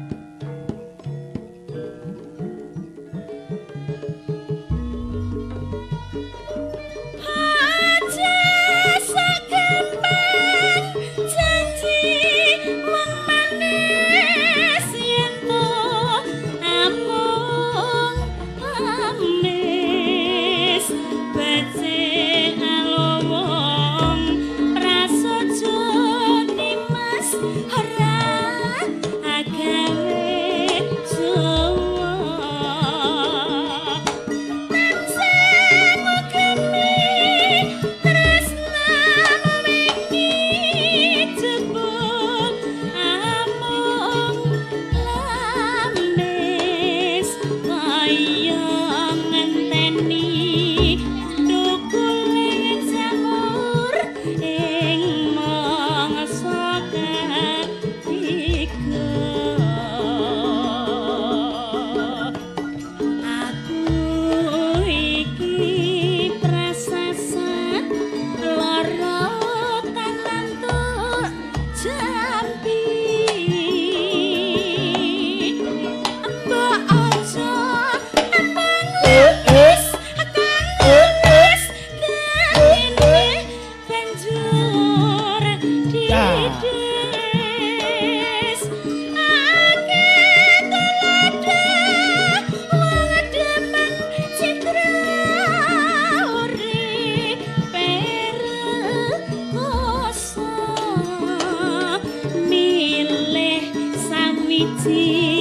Milih sawiji